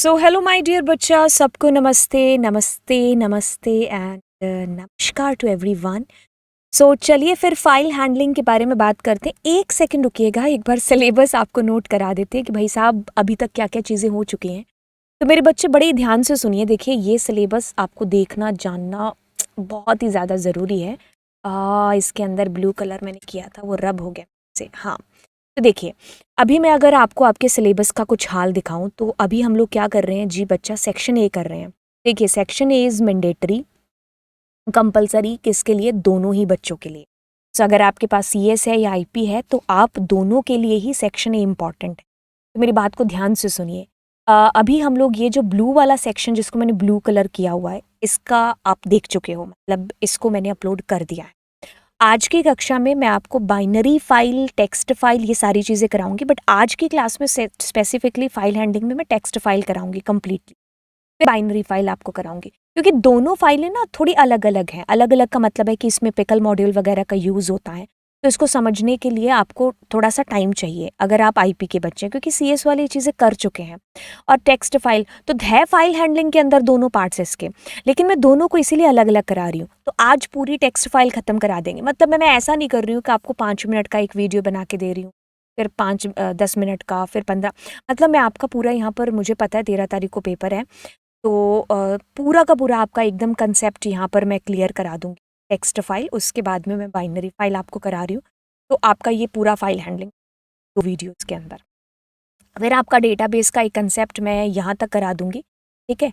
So hello my dear बच्चा, सबको नमस्ते नमस्ते नमस्ते एंड नमस्कार टू एवरीवन। सो चलिए फिर फाइल हैंडलिंग के बारे में बात करते हैं। एक सेकंड रुकिएगा, एक बार सिलेबस आपको नोट करा देते हैं कि भाई साहब अभी तक क्या क्या चीज़ें हो चुकी हैं। तो मेरे बच्चे बड़े ही ध्यान से सुनिए। देखिए, ये सिलेबस आपको देखना जानना बहुत ही ज़्यादा ज़रूरी है। इसके अंदर ब्लू कलर मैंने किया था, वो रब हो गया से। हाँ, तो देखिए, अभी मैं अगर आपको आपके सिलेबस का कुछ हाल दिखाऊं तो अभी हम लोग क्या कर रहे हैं जी बच्चा, सेक्शन ए कर रहे हैं। देखिए, section A is mandatory, compulsory किसके लिए? दोनों ही बच्चों के लिए। तो अगर आपके पास सीएस है या आईपी है तो आप दोनों के लिए ही सेक्शन ए इम्पॉर्टेंट है। तो मेरी बात को ध्यान से सुनिए। अभी हम लोग ये जो ब्लू वाला सेक्शन जिसको मैंने ब्लू कलर किया हुआ है, इसका आप देख चुके हो, मतलब इसको मैंने अपलोड कर दिया है। आज की कक्षा में मैं आपको बाइनरी फाइल, टेक्स्ट फाइल, ये सारी चीज़ें कराऊंगी, बट आज की क्लास में स्पेसिफिकली फाइल हैंडलिंग में मैं टेक्स्ट फाइल कराऊंगी कंप्लीटली, फिर बाइनरी फाइल आपको कराऊंगी, क्योंकि दोनों फाइलें ना थोड़ी अलग अलग हैं। अलग अलग का मतलब है कि इसमें पिकल मॉड्यूल वगैरह का यूज़ होता है, तो इसको समझने के लिए आपको थोड़ा सा टाइम चाहिए अगर आप आईपी के बच्चे हैं, क्योंकि सीएस वाली चीज़ें कर चुके हैं। और टेक्स्ट फाइल तो है फाइल हैंडलिंग के अंदर दोनों पार्ट्स इसके, लेकिन मैं दोनों को इसीलिए अलग अलग करा रही हूँ। तो आज पूरी टेक्स्ट फाइल ख़त्म करा देंगे। मतलब मैं ऐसा नहीं कर रही हूँ कि आपको 5 मिनट का एक वीडियो बना के दे रही हूँ, फिर 10 मिनट का, फिर 15। मतलब मैं आपका पूरा यहाँ पर, मुझे पता है 13 तारीख को पेपर है, तो पूरा का पूरा आपका एकदम कंसेप्ट यहाँ पर मैं क्लियर करा दूँगी। टेक्स्ट फाइल, उसके बाद में मैं बाइनरी फाइल आपको करा रही हूँ। तो आपका ये पूरा फाइल हैंडलिंग 2 वीडियोज़ के अंदर। फिर आपका डेटाबेस का एक कंसेप्ट मैं यहाँ तक करा दूँगी, ठीक है?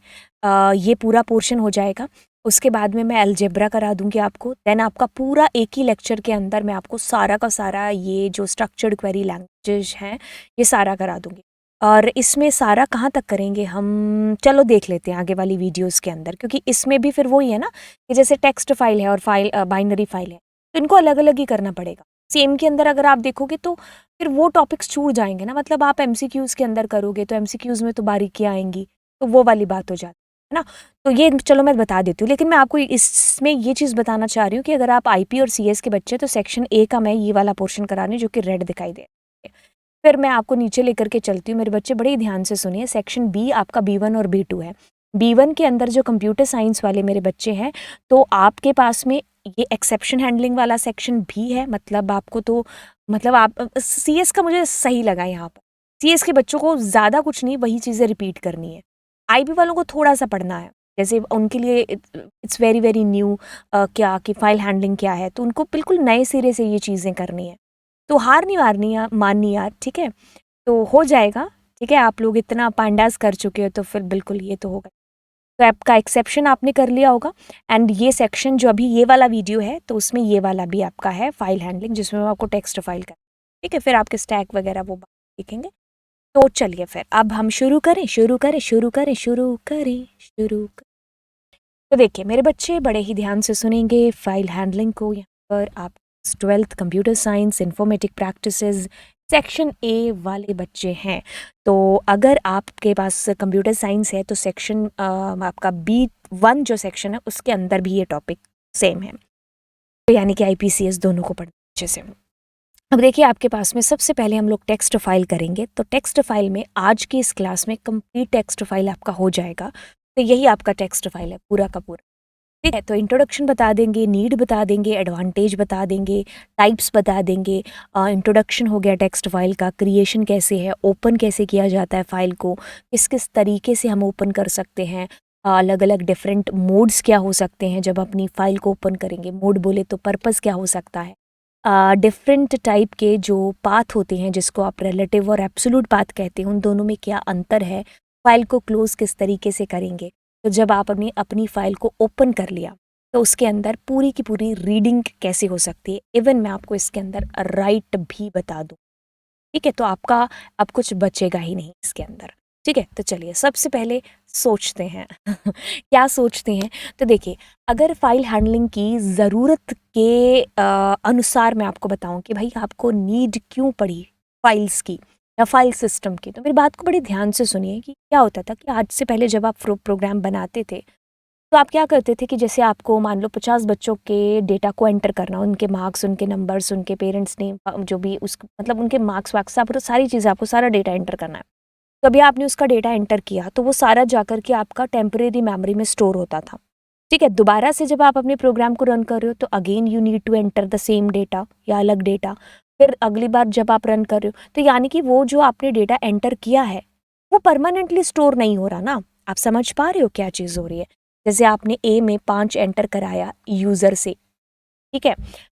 ये पूरा पोर्शन हो जाएगा। उसके बाद में मैं अलजेब्रा करा दूँगी आपको। देन आपका पूरा एक ही लेक्चर के अंदर मैं आपको सारा का सारा ये जो स्ट्रक्चर्ड क्वेरी लैंग्वेजेज़ हैं, ये सारा करा दूँगी। और इसमें सारा कहाँ तक करेंगे हम, चलो देख लेते हैं आगे वाली वीडियोज़ के अंदर, क्योंकि इसमें भी फिर वही है ना कि जैसे टेक्स्ट फाइल है और बाइनरी फाइल है, तो इनको अलग-अलग ही करना पड़ेगा। सेम के अंदर अगर आप देखोगे तो फिर वो टॉपिक्स छूट जाएँगे ना। मतलब आप एमसीक्यूज़ के अंदर करोगे तो एमसीक्यूज़ में तो बारीकियाँ आएँगी, तो वो वाली बात हो जाती है ना। तो ये चलो मैं बता देती हूँ, लेकिन मैं आपको इसमें ये चीज़ बताना चाह रही हूँ कि अगर आप आईपी और सीएस के बच्चे, तो सेक्शन ए का मैं ये वाला पोर्शन करा रही हूँ जो कि रेड दिखाई दे रहा है। फिर मैं आपको नीचे लेकर के चलती हूँ। मेरे बच्चे बड़े ही ध्यान से सुनिए। सेक्शन बी आपका बी1 और बी2 है। बी1 के अंदर जो कंप्यूटर साइंस वाले मेरे बच्चे हैं, तो आपके पास में ये एक्सेप्शन हैंडलिंग वाला सेक्शन भी है। मतलब आपको तो, मतलब आप सीएस का मुझे सही लगा यहाँ पर। सीएस के बच्चों को ज़्यादा कुछ नहीं, वही चीज़ें रिपीट करनी है। आईबी वालों को थोड़ा-सा पढ़ना है। जैसे उनके लिए इट्स वेरी वेरी न्यू, क्या कि फाइल हैंडलिंग क्या है, तो उनको बिल्कुल नए सिरे से ये चीज़ें करनी है। तो हार नहीं माननी यार, ठीक है? तो हो जाएगा, ठीक है? आप लोग इतना पांडास कर चुके हो तो फिर बिल्कुल ये तो होगा। तो आपका एक्सेप्शन आपने कर लिया होगा। एंड ये सेक्शन जो अभी ये वाला वीडियो है, तो उसमें ये वाला भी आपका है फाइल हैंडलिंग, जिसमें मैं आपको टेक्स्ट फाइल कर, ठीक है? फिर आपके स्टैक वगैरह वो देखेंगे। तो चलिए फिर अब हम शुरू करें, शुरू करें, शुरू करें, शुरू करें, शुरू करें। तो देखिए मेरे बच्चे बड़े ही ध्यान से सुनेंगे फाइल हैंडलिंग को। यहाँ पर आप 12th computer science informatic practices section A वाले बच्चे हैं। तो अगर आपके पास कंप्यूटर साइंस है तो सेक्शन आपका बी1 जो सेक्शन है उसके अंदर भी ये टॉपिक सेम है, तो यानी कि आईपीसीएस दोनों को पढ़ना अच्छे से। अब देखिए, आपके पास में सबसे पहले हम लोग टेक्स्ट फाइल करेंगे। तो टेक्स्ट फाइल में आज की इस क्लास में कंप्लीट टेक्स्ट फाइल आपका हो जाएगा। तो यही आपका टेक्स्ट फाइल है पूरा का पूरा, ठीक है? तो इंट्रोडक्शन बता देंगे, नीड बता देंगे, एडवांटेज बता देंगे, टाइप्स बता देंगे। इंट्रोडक्शन हो गया टेक्स्ट फाइल का, क्रिएशन कैसे है, ओपन कैसे किया जाता है फाइल को, किस किस तरीके से हम ओपन कर सकते हैं, अलग अलग डिफरेंट मोड्स क्या हो सकते हैं जब अपनी फाइल को ओपन करेंगे। मोड बोले तो पर्पस क्या हो सकता है, डिफरेंट टाइप के जो पाथ होते हैं जिसको आप रिलेटिव और एब्सोल्यूट पाथ कहते हैं, उन दोनों में क्या अंतर है, फाइल को क्लोज किस तरीके से करेंगे। तो जब आप अपनी अपनी फाइल को ओपन कर लिया तो उसके अंदर पूरी की पूरी रीडिंग कैसे हो सकती है, इवन मैं आपको इसके अंदर राइट भी बता दूँ, ठीक है? तो आपका अब कुछ बचेगा ही नहीं इसके अंदर, ठीक है? तो चलिए सबसे पहले सोचते हैं क्या सोचते हैं। तो देखिए, अगर फाइल हैंडलिंग की ज़रूरत के अनुसार मैं आपको बताऊं कि भाई आपको नीड क्यों पड़ी फाइल्स की या फाइल सिस्टम की, तो मेरी बात को बड़ी ध्यान से सुनिए कि क्या होता था कि आज से पहले जब आप प्रोग्राम बनाते थे तो आप क्या करते थे कि जैसे आपको मान लो 50 बच्चों के डेटा को एंटर करना, उनके मार्क्स, उनके नंबर्स, उनके पेरेंट्स नेम, जो भी उस मतलब उनके मार्क्स वार्क्स, आप सारी चीज़ें, आपको सारा डेटा एंटर करना है। तो अभी आपने उसका डेटा एंटर किया तो वो सारा जाकर के आपका टेम्परेरी मेमोरी में स्टोर होता था। ठीक है, दोबारा से जब आप अपने प्रोग्राम को रन कर रहे हो तो again you need to enter the same data या अलग डेटा। फिर अगली बार जब आप रन कर रहे हो तो यानी कि वो जो आपने डेटा एंटर किया है वो परमानेंटली स्टोर नहीं हो रहा ना। आप समझ पा रहे हो क्या चीज़ हो रही है? जैसे आपने ए में 5 एंटर कराया यूज़र से, ठीक है,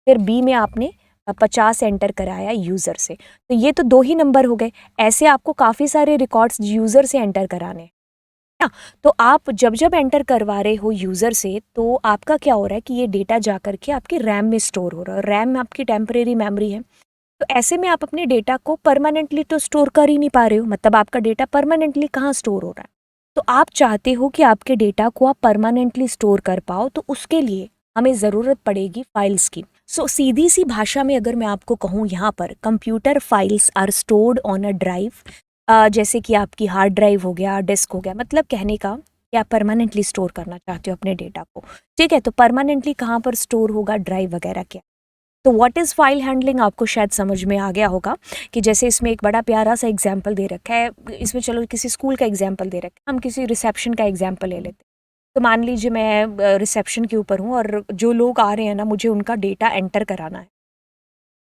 फिर बी में आपने 50 एंटर कराया यूज़र से, तो ये तो 2 ही नंबर हो गए। ऐसे आपको काफ़ी सारे रिकॉर्ड्स यूज़र से एंटर कराने हैं ना। तो आप जब जब एंटर करवा रहे हो यूज़र से तो आपका क्या हो रहा है कि ये डेटा जा करके आपकी रैम में स्टोर हो रहा है। रैम आपकी टेम्परेरी मेमोरी है, तो ऐसे में आप अपने डेटा को परमानेंटली तो स्टोर कर ही नहीं पा रहे हो, मतलब आपका डेटा परमानेंटली कहाँ स्टोर हो रहा है। तो आप चाहते हो कि आपके डेटा को आप परमानेंटली स्टोर कर पाओ, तो उसके लिए हमें ज़रूरत पड़ेगी फाइल्स की। सो सीधी सी भाषा में अगर मैं आपको कहूँ, यहाँ पर computer files are stored on a drive. जैसे कि आपकी हार्ड ड्राइव हो गया, डिस्क हो गया, मतलब कहने का कि आप परमानेंटली स्टोर करना चाहते हो अपने डेटा को। ठीक है, तो परमानेंटली कहाँ पर स्टोर होगा, ड्राइव वगैरह क्या। तो व्हाट इज़ फाइल हैंडलिंग आपको शायद समझ में आ गया होगा कि जैसे इसमें एक बड़ा प्यारा सा एग्जाम्पल दे रखा है। इसमें चलो किसी स्कूल का एग्जाम्पल दे रखा है, हम किसी रिसेप्शन का एग्जाम्पल ले लेते हैं। तो मान लीजिए मैं रिसेप्शन के ऊपर हूँ और जो लोग आ रहे हैं ना, मुझे उनका डेटा एंटर कराना है।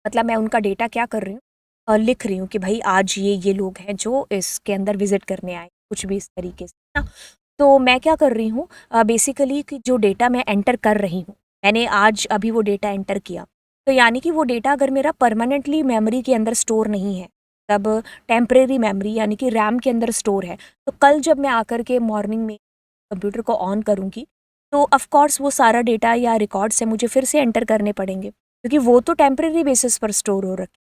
मतलब मैं उनका डेटा क्या कर रही हूँ, लिख रही हूँ कि भाई आज ये लोग हैं जो इसके अंदर विजिट करने आए, कुछ भी इस तरीके से ना। तो मैं क्या कर रही हूँ, बेसिकली कि जो डेटा मैं एंटर कर रही हूँ, मैंने आज अभी वो डेटा एंटर किया, तो यानी कि वो डेटा अगर मेरा परमानेंटली मेमोरी के अंदर स्टोर नहीं है, तब टेम्परेरी मेमोरी यानी कि रैम के अंदर स्टोर है, तो कल जब मैं आकर के मॉर्निंग में कंप्यूटर को ऑन करूँगी तो ऑफ कोर्स वो सारा डेटा या रिकॉर्ड्स है मुझे फिर से एंटर करने पड़ेंगे, क्योंकि वो तो टेम्परेरी बेसिस पर स्टोर हो रखे।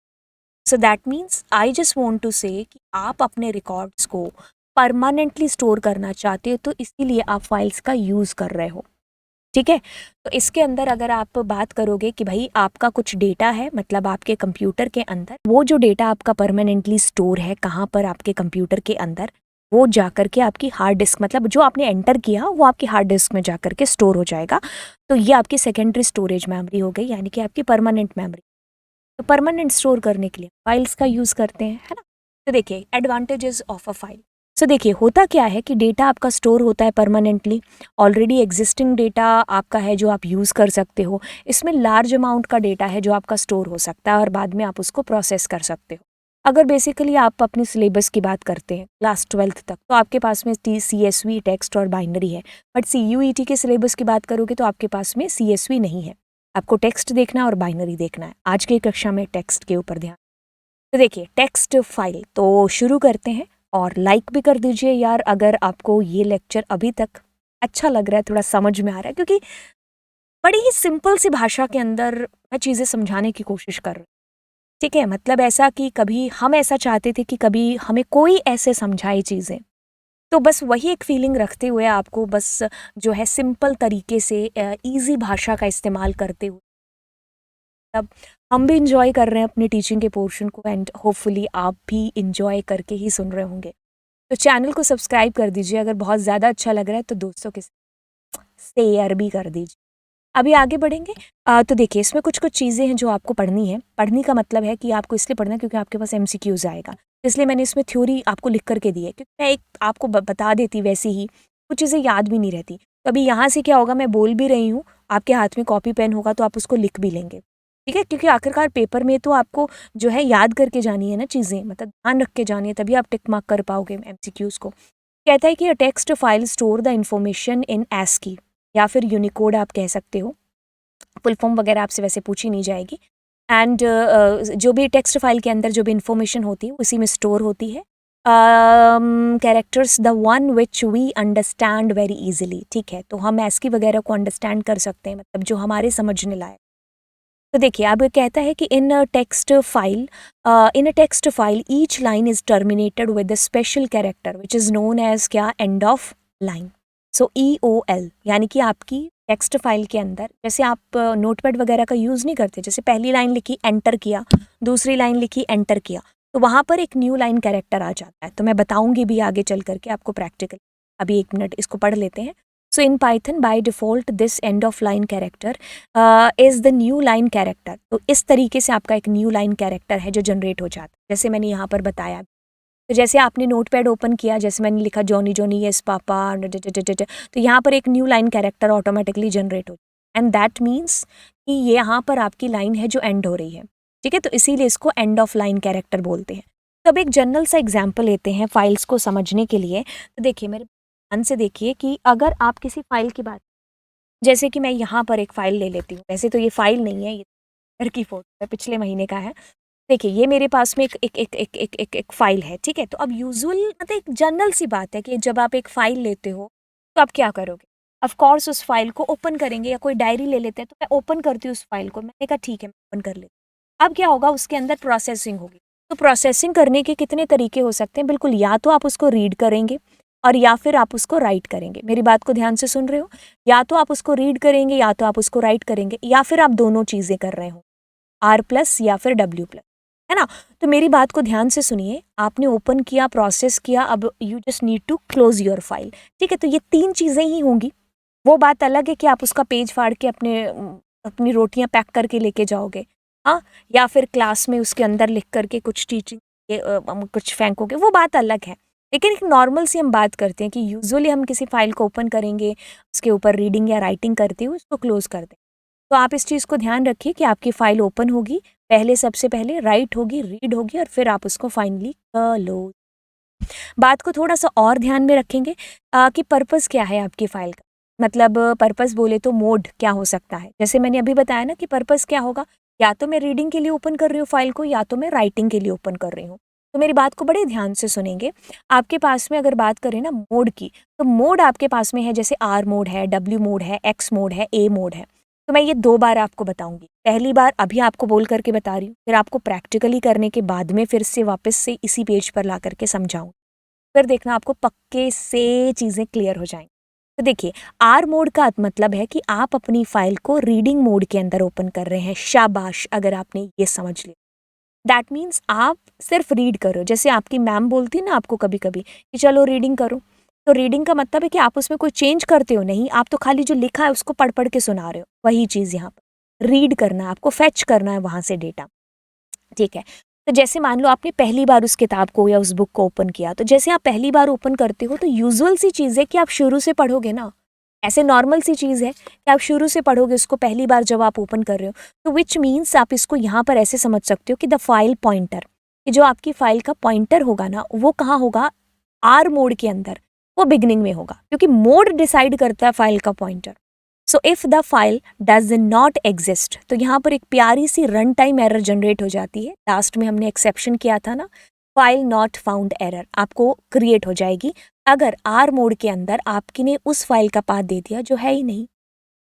So that means I just want to say कि आप अपने रिकॉर्ड्स को परमानेंटली स्टोर करना चाहते हो, तो इसीलिए आप फाइल्स का यूज़ कर रहे हो। ठीक है, तो इसके अंदर अगर आप बात करोगे कि भाई आपका कुछ डेटा है, मतलब आपके कंप्यूटर के अंदर वो जो डेटा आपका परमानेंटली स्टोर है कहाँ पर, आपके कंप्यूटर के अंदर, वो जाकर के आपकी हार्ड डिस्क, मतलब जो आपने एंटर किया वो आपकी हार्ड डिस्क में जाकर के स्टोर हो जाएगा। तो ये आपकी सेकेंडरी स्टोरेज मेमोरी हो गई, यानी कि आपकी परमानेंट मेमोरी। तो परमानेंट स्टोर करने के लिए फाइल्स का यूज़ करते हैं, है ना। तो देखिए एडवांटेजेस ऑफ अ फाइल। सो देखिए होता क्या है कि डेटा आपका स्टोर होता है परमानेंटली, ऑलरेडी एग्जिस्टिंग डेटा आपका है जो आप यूज़ कर सकते हो। इसमें लार्ज अमाउंट का डेटा है जो आपका स्टोर हो सकता है और बाद में आप उसको प्रोसेस कर सकते हो। अगर बेसिकली आप अपनी सिलेबस की बात करते हैं क्लास 12th तक, तो आपके पास में CSV, टेक्स्ट और बाइनरी है। बट CUET के सिलेबस की बात करोगे तो आपके पास में CSV नहीं है, आपको टेक्स्ट देखना है और बाइनरी देखना है। आज की कक्षा में टेक्स्ट के ऊपर ध्यान। तो देखिए टेक्स्ट फाइल तो शुरू करते हैं, और लाइक भी कर दीजिए यार अगर आपको ये लेक्चर अभी तक अच्छा लग रहा है, थोड़ा समझ में आ रहा है, क्योंकि बड़ी ही सिंपल सी भाषा के अंदर मैं चीज़ें समझाने की कोशिश कर रही हूँ। ठीक है, मतलब ऐसा कि कभी हम ऐसा चाहते थे कि कभी हमें कोई ऐसे समझाए चीज़ें, तो बस वही एक फीलिंग रखते हुए आपको बस जो है सिंपल तरीके से ईजी भाषा का इस्तेमाल करते हुए तब हम भी इंजॉय कर रहे हैं अपने टीचिंग के पोर्शन को, एंड होपफुली आप भी इंजॉय करके ही सुन रहे होंगे। तो चैनल को सब्सक्राइब कर दीजिए, अगर बहुत ज़्यादा अच्छा लग रहा है तो दोस्तों के साथ शेयर भी कर दीजिए। अभी आगे बढ़ेंगे। तो देखिए इसमें कुछ कुछ चीज़ें हैं जो आपको पढ़नी है। पढ़ने का मतलब है कि आपको इसलिए पढ़ना है क्योंकि आपके पास MCQs आएगा, इसलिए मैंने इसमें थ्योरी आपको लिख करके दी है, क्योंकि मैं एक आपको बता देती वैसे ही कुछ चीज़ें याद भी नहीं रहती। तो अभी यहाँ से क्या होगा, मैं बोल भी रही हूँ, आपके हाथ में कॉपी पेन होगा तो आप उसको लिख भी लेंगे। ठीक है, क्योंकि आखिरकार पेपर में तो आपको जो है याद करके जानी है ना चीज़ें, मतलब ध्यान रख के जानी है, तभी आप टिक मार्क कर पाओगे MCQs को। कहता है कि अ text file store the information in ASCII या फिर यूनिकोड आप कह सकते हो। फुल फॉर्म वगैरह आपसे वैसे पूछी नहीं जाएगी। एंड जो भी टेक्स्ट फाइल के अंदर जो भी इंफॉर्मेशन होती है उसी में स्टोर होती है। Characters the one which we understand very easily. ठीक है, तो हम एस्की वगैरह को अंडरस्टैंड कर सकते हैं, मतलब जो हमारे समझने लायक। तो देखिए अब कहता है कि in a text file each line is terminated with a special character which is known as क्या, end of line. So EOL, यानी कि आपकी टेक्स्ट फाइल के अंदर जैसे आप नोटपैड वगैरह का यूज़ नहीं करते, जैसे पहली लाइन लिखी एंटर किया, दूसरी लाइन लिखी एंटर किया, तो वहाँ पर एक न्यू लाइन कैरेक्टर आ जाता है। तो मैं बताऊंगी भी आगे चल करके आपको प्रैक्टिकल। अभी एक मिनट इसको पढ़ लेते हैं। So in Python by default this end of line character is the new line character. तो इस तरीके से आपका एक न्यू लाइन कैरेक्टर है जो जनरेट हो जाता है, जैसे मैंने यहाँ पर बताया। तो जैसे आपने नोटपैड ओपन किया, जैसे मैंने लिखा जॉनी जॉनी यस पापा, तो यहाँ पर एक new line character automatically generate हो, एंड दैट मीन्स कि ये यहाँ पर आपकी लाइन है जो एंड हो रही है, ठीक है। तो इसीलिए इसको एंड ऑफ लाइन कैरेक्टर बोलते हैं। तो अब एक जनरल सा एग्जाम्पल लेते हैं फाइल्स को समझने के लिए। तो देखिए मेरे ध्यान से देखिए कि अगर आप किसी फाइल की बात, जैसे कि मैं यहाँ पर एक फ़ाइल ले लेती हूँ, वैसे तो ये फ़ाइल नहीं है, ये घर की फ़ोटो है, पिछले महीने का है। देखिए ये मेरे पास में एक फ़ाइल है, ठीक है। तो अब यूजुअल मतलब एक जनरल सी बात है कि जब आप एक फ़ाइल लेते हो तो आप क्या करोगे? ऑफ कोर्स उस फ़ाइल को ओपन करेंगे, या कोई डायरी ले लेते हैं तो मैं ओपन करती हूँ उस फ़ाइल को, मैंने कहा ठीक है मैं ओपन कर लेती हूँ। अब क्या होगा, उसके अंदर प्रोसेसिंग होगी। तो प्रोसेसिंग करने के कितने तरीके हो सकते हैं, बिल्कुल, या तो आप उसको रीड करेंगे और या फिर आप उसको राइट करेंगे। मेरी बात को ध्यान से सुन रहे हो? या तो आप उसको रीड करेंगे या तो आप उसको राइट करेंगे, या फिर आप दोनों चीज़ें कर रहे हो, आर प्लस या फिर डब्ल्यू प्लस, है ना। तो मेरी बात को ध्यान से सुनिए, आपने ओपन किया, प्रोसेस किया, अब you just need to close your file, ठीक है। तो ये 3 चीज़ें ही होंगी। वो बात अलग है कि आप उसका पेज फाड़ के अपनी रोटियां पैक करके लेके जाओगे, हाँ, या फिर क्लास में उसके अंदर लिख करके कुछ टीचिंग कुछ फेंकोगे, वो बात अलग है। लेकिन एक नॉर्मल सी हम बात करते हैं कि यूजुअली हम किसी फाइल को ओपन करेंगे, उसके ऊपर रीडिंग या राइटिंग करते हुए उसको क्लोज कर दें। तो आप इस चीज़ को ध्यान रखिए कि आपकी फ़ाइल ओपन होगी, पहले सबसे पहले राइट होगी, रीड होगी और फिर आप उसको फाइनली क्लोज। बात को थोड़ा सा और ध्यान में रखेंगे कि पर्पस क्या है आपकी फ़ाइल का। मतलब पर्पस बोले तो मोड क्या हो सकता है, जैसे मैंने अभी बताया ना कि पर्पस क्या होगा, या तो मैं रीडिंग के लिए ओपन कर रही हूँ फाइल को, या तो मैं राइटिंग के लिए ओपन कर रही हूँ। तो मेरी बात को बड़े ध्यान से सुनेंगे। आपके पास में अगर बात करें ना मोड की, तो मोड आपके पास में है, जैसे आर मोड है, डब्ल्यू मोड है, एक्स मोड है, ए मोड है। तो मैं ये 2 बार आपको बताऊंगी। पहली बार अभी आपको बोल करके बता रही हूँ, फिर आपको प्रैक्टिकली करने के बाद में फिर से वापस से इसी पेज पर ला करके समझाऊँ, फिर देखना आपको पक्के से चीज़ें क्लियर हो जाएंगी। तो देखिए, आर मोड का मतलब है कि आप अपनी फाइल को रीडिंग मोड के अंदर ओपन कर रहे हैं। शाबाश, अगर आपने ये समझ लिया, दैट मीन्स आप सिर्फ रीड करो। जैसे आपकी मैम बोलती है ना आपको कभी कभी कि चलो रीडिंग करो, तो रीडिंग का मतलब है कि आप उसमें कोई चेंज करते हो नहीं, आप तो खाली जो लिखा है उसको पढ़ पढ़ के सुना रहे हो। वही चीज़ यहाँ पर रीड करना है, आपको फेच करना है वहाँ से डेटा, ठीक है। तो जैसे मान लो आपने पहली बार उस किताब को या उस बुक को ओपन किया, तो जैसे आप पहली बार ओपन करते हो तो यूजुअल सी चीज़ है कि आप शुरू से पढ़ोगे ना, ऐसे नॉर्मल सी चीज़ है कि आप शुरू से पढ़ोगे उसको पहली बार जब आप ओपन कर रहे हो। तो विच मीन्स आप इसको यहाँ पर ऐसे समझ सकते हो कि द फाइल पॉइंटर, कि जो आपकी फाइल का पॉइंटर होगा ना वो कहाँ होगा, आर मोड के अंदर, वो बिगनिंग में होगा, क्योंकि मोड डिसाइड करता है फाइल का pointer. So if the file does not exist, तो यहाँ पर एक प्यारी सी रन टाइम एरर जनरेट हो जाती है। लास्ट में हमने एक्सेप्शन किया था ना, फाइल नॉट फाउंड एरर आपको क्रिएट हो जाएगी अगर आर मोड के अंदर आपकी ने उस फाइल का पाथ दे दिया जो है ही नहीं,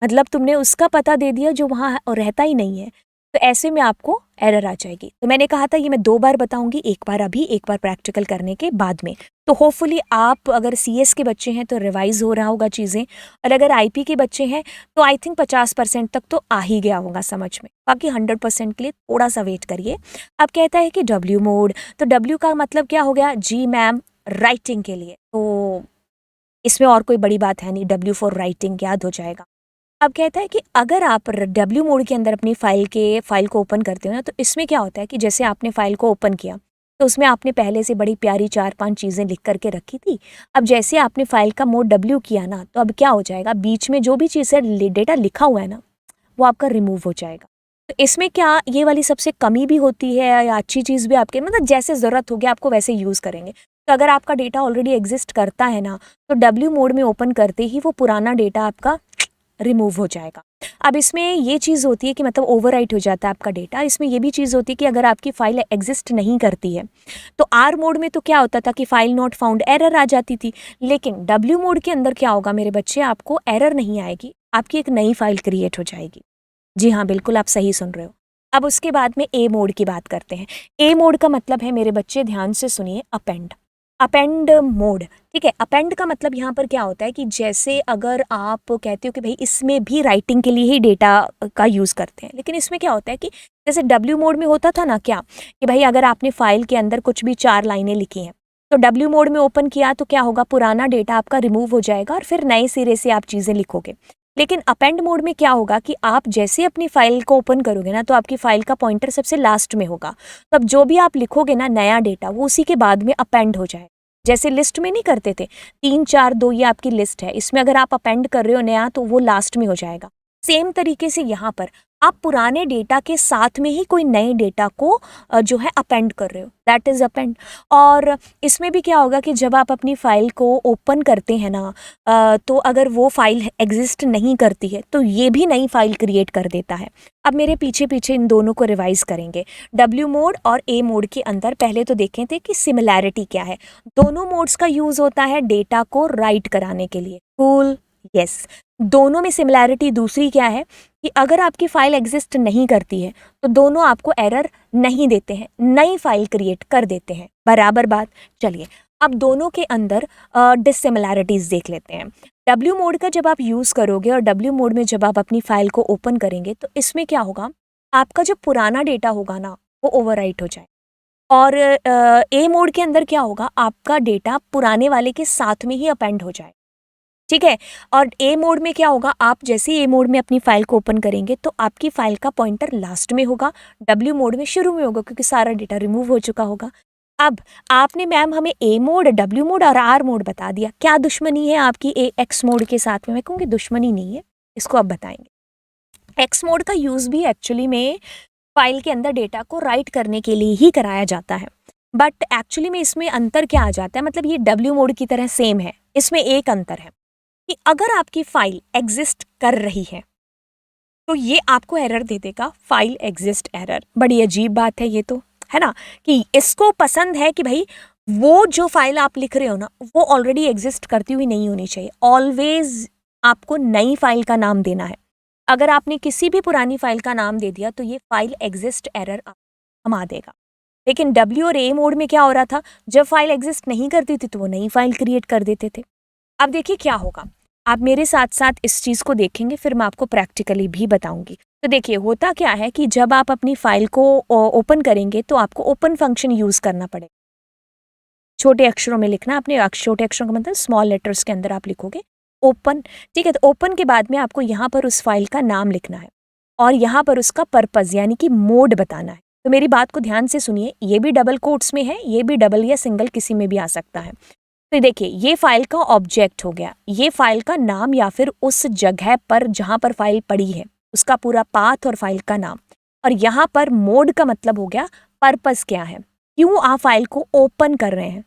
मतलब तुमने उसका पता दे दिया जो वहाँ रहता ही नहीं है। तो ऐसे में आपको एरर आ जाएगी। तो मैंने कहा था ये मैं 2 बार बताऊंगी, एक बार अभी, एक बार प्रैक्टिकल करने के बाद में। तो होपफुली आप अगर सीएस के बच्चे हैं तो रिवाइज हो रहा होगा चीज़ें, और अगर आईपी के बच्चे हैं तो आई थिंक 50% तक तो आ ही गया होगा समझ में। बाकी 100% के लिए थोड़ा सा वेट करिए। अब कहता है कि डब्ल्यू मोड, तो डब्ल्यू का मतलब क्या हो गया, जी मैम, राइटिंग के लिए। तो इसमें और कोई बड़ी बात है नहीं, डब्ल्यू फॉर राइटिंग याद हो जाएगा। अब कहता है कि अगर आप डब्ल्यू मोड के अंदर अपनी फाइल को ओपन करते हो ना, तो इसमें क्या होता है कि जैसे आपने फाइल को ओपन किया तो उसमें आपने पहले से बड़ी प्यारी 4-5 चीज़ें लिख करके रखी थी। अब जैसे आपने फाइल का मोड डब्ल्यू किया ना, तो अब क्या हो जाएगा, बीच में जो भी चीज़ है डेटा लिखा हुआ है ना वो आपका रिमूव हो जाएगा। तो इसमें क्या ये वाली सबसे कमी भी होती है या अच्छी चीज़ भी, आपके मतलब जैसे ज़रूरत होगी आपको वैसे यूज़ करेंगे। तो अगर आपका डेटा ऑलरेडी एग्जिस्ट करता है ना, तो डब्ल्यू मोड में ओपन करते ही वो पुराना डेटा आपका रिमूव हो जाएगा। अब इसमें ये चीज़ होती है कि मतलब ओवरराइट हो जाता है आपका डेटा। इसमें ये भी चीज़ होती है कि अगर आपकी फ़ाइल एग्जिस्ट नहीं करती है, तो आर मोड में तो क्या होता था कि फाइल नॉट फाउंड एरर आ जाती थी, लेकिन डब्ल्यू मोड के अंदर क्या होगा मेरे बच्चे, आपको एरर नहीं आएगी, आपकी एक नई फाइल क्रिएट हो जाएगी। जी हाँ, बिल्कुल आप सही सुन रहे हो। अब उसके बाद में ए मोड की बात करते हैं। ए मोड का मतलब है मेरे बच्चे, ध्यान से सुनिए, अपेंड। अपेंड मोड, ठीक है। अपेंड का मतलब यहाँ पर क्या होता है कि जैसे अगर आप कहते हो कि भाई इसमें भी राइटिंग के लिए ही डेटा का यूज़ करते हैं, लेकिन इसमें क्या होता है कि जैसे डब्ल्यू मोड में होता था ना क्या, कि भाई अगर आपने फाइल के अंदर कुछ भी 4 लाइनें लिखी हैं, तो डब्ल्यू मोड में ओपन किया तो क्या होगा, पुराना डेटा आपका रिमूव हो जाएगा और फिर नए सिरे से आप चीज़ें लिखोगे। लेकिन अपेंड मोड में क्या होगा कि आप जैसे अपनी फाइल को ओपन करोगे ना, तो आपकी फाइल का पॉइंटर सबसे लास्ट में होगा। तो अब जो भी आप लिखोगे ना नया डेटा, वो उसी के बाद में अपेंड हो जाए। जैसे लिस्ट में नहीं करते थे 3 4 2, ये आपकी लिस्ट है, इसमें अगर आप अपेंड कर रहे हो नया तो वो लास्ट में हो जाएगा। सेम तरीके से यहाँ पर आप पुराने डेटा के साथ में ही कोई नए डेटा को जो है अपेंड कर रहे हो, दैट इज अपेंड। और इसमें भी क्या होगा कि जब आप अपनी फाइल को ओपन करते हैं ना, तो अगर वो फाइल एग्जिस्ट नहीं करती है तो ये भी नई फाइल क्रिएट कर देता है। अब मेरे पीछे पीछे इन दोनों को रिवाइज करेंगे। डब्ल्यू मोड और ए मोड के अंदर पहले तो देखें थे कि सिमिलैरिटी क्या है। दोनों मोड्स का यूज होता है डेटा को राइट कराने के लिए। Cool, yes. दोनों में सिमिलैरिटी दूसरी क्या है कि अगर आपकी फाइल एग्जिस्ट नहीं करती है तो दोनों आपको एरर नहीं देते हैं, नई फाइल क्रिएट कर देते हैं। बराबर बात। चलिए अब दोनों के अंदर डिसिमिलैरिटीज देख लेते हैं। डब्ल्यू मोड का जब आप यूज़ करोगे और डब्ल्यू मोड में जब आप अपनी फाइल को ओपन करेंगे तो इसमें क्या होगा, आपका जो पुराना डेटा होगा ना वो ओवरराइट हो जाए। और ए मोड के अंदर क्या होगा, आपका डेटा पुराने वाले के साथ में ही अपेंड हो जाए। ठीक है। और ए मोड में क्या होगा, आप जैसे ही ए मोड में अपनी फाइल को ओपन करेंगे तो आपकी फाइल का पॉइंटर लास्ट में होगा, डब्ल्यू मोड में शुरू में होगा क्योंकि सारा डेटा रिमूव हो चुका होगा। अब आपने मैम हमें ए मोड, डब्ल्यू मोड और आर मोड बता दिया, क्या दुश्मनी है आपकी ए एक्स मोड के साथ में? मैं कहूँगी दुश्मनी नहीं है, इसको अब बताएंगे। एक्स मोड का यूज़ भी एक्चुअली में फाइल के अंदर डेटा को राइट करने के लिए ही कराया जाता है, बट एक्चुअली में इसमें अंतर क्या आ जाता है, मतलब ये डब्ल्यू मोड की तरह सेम है, इसमें एक अंतर है कि अगर आपकी फाइल एग्जिस्ट कर रही है तो ये आपको एरर दे देगा, फाइल एग्जिस्ट एरर। बड़ी अजीब बात है ये तो, है ना, कि इसको पसंद है कि भाई वो जो फाइल आप लिख रहे हो ना वो ऑलरेडी एग्जिस्ट करती हुई नहीं होनी चाहिए। ऑलवेज आपको नई फाइल का नाम देना है। अगर आपने किसी भी पुरानी फाइल का नाम दे दिया तो ये फाइल एग्जिस्ट एरर थमा देगा। लेकिन डब्ल्यू और ए मोड में क्या हो रहा था, जब फाइल एग्जिस्ट नहीं करती थी तो वो नई फाइल क्रिएट कर देते थे। अब देखिए क्या होगा, आप मेरे साथ साथ इस चीज़ को देखेंगे, फिर मैं आपको प्रैक्टिकली भी बताऊंगी। तो देखिए होता क्या है कि जब आप अपनी फाइल को ओपन करेंगे तो आपको ओपन फंक्शन यूज़ करना पड़ेगा। छोटे अक्षरों में लिखना, अपने छोटे अक्षरों का मतलब स्मॉल लेटर्स के अंदर आप लिखोगे ओपन। ठीक है, तो ओपन के बाद में आपको यहाँ पर उस फाइल का नाम लिखना है और यहाँ पर उसका पर्पज़ यानी कि मोड बताना है। तो मेरी बात को ध्यान से सुनिए, ये भी डबल कोट्स में है, ये भी डबल या सिंगल किसी में भी आ सकता है। तो देखिए ये फाइल का ऑब्जेक्ट हो गया, ये फाइल का नाम या फिर उस जगह पर जहाँ पर फाइल पड़ी है उसका पूरा पाथ और फाइल का नाम। और यहाँ पर मोड का मतलब हो गया पर्पस क्या है, क्यों आप फाइल को ओपन कर रहे हैं।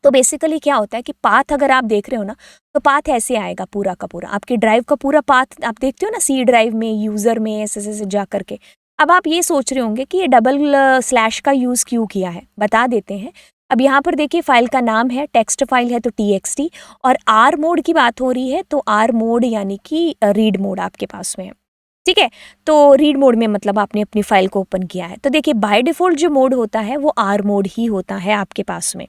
तो बेसिकली क्या होता है कि पाथ अगर आप देख रहे हो ना तो पाथ ऐसे आएगा, पूरा का पूरा आपके ड्राइव का पूरा पाथ आप देखते हो ना, सी ड्राइव में यूज़र में ऐसे ऐसे जा करके। अब आप ये सोच रहे होंगे कि ये डबल स्लैश का यूज़ क्यों किया है, बता देते हैं। अब यहाँ पर देखिए फाइल का नाम है, टेक्स्ट फाइल है तो txt, और आर मोड की बात हो रही है तो आर मोड यानी कि रीड मोड आपके पास में है। ठीक है, तो रीड मोड में मतलब आपने अपनी फाइल को ओपन किया है। तो देखिए बाय डिफ़ॉल्ट जो मोड होता है वो आर मोड ही होता है आपके पास में।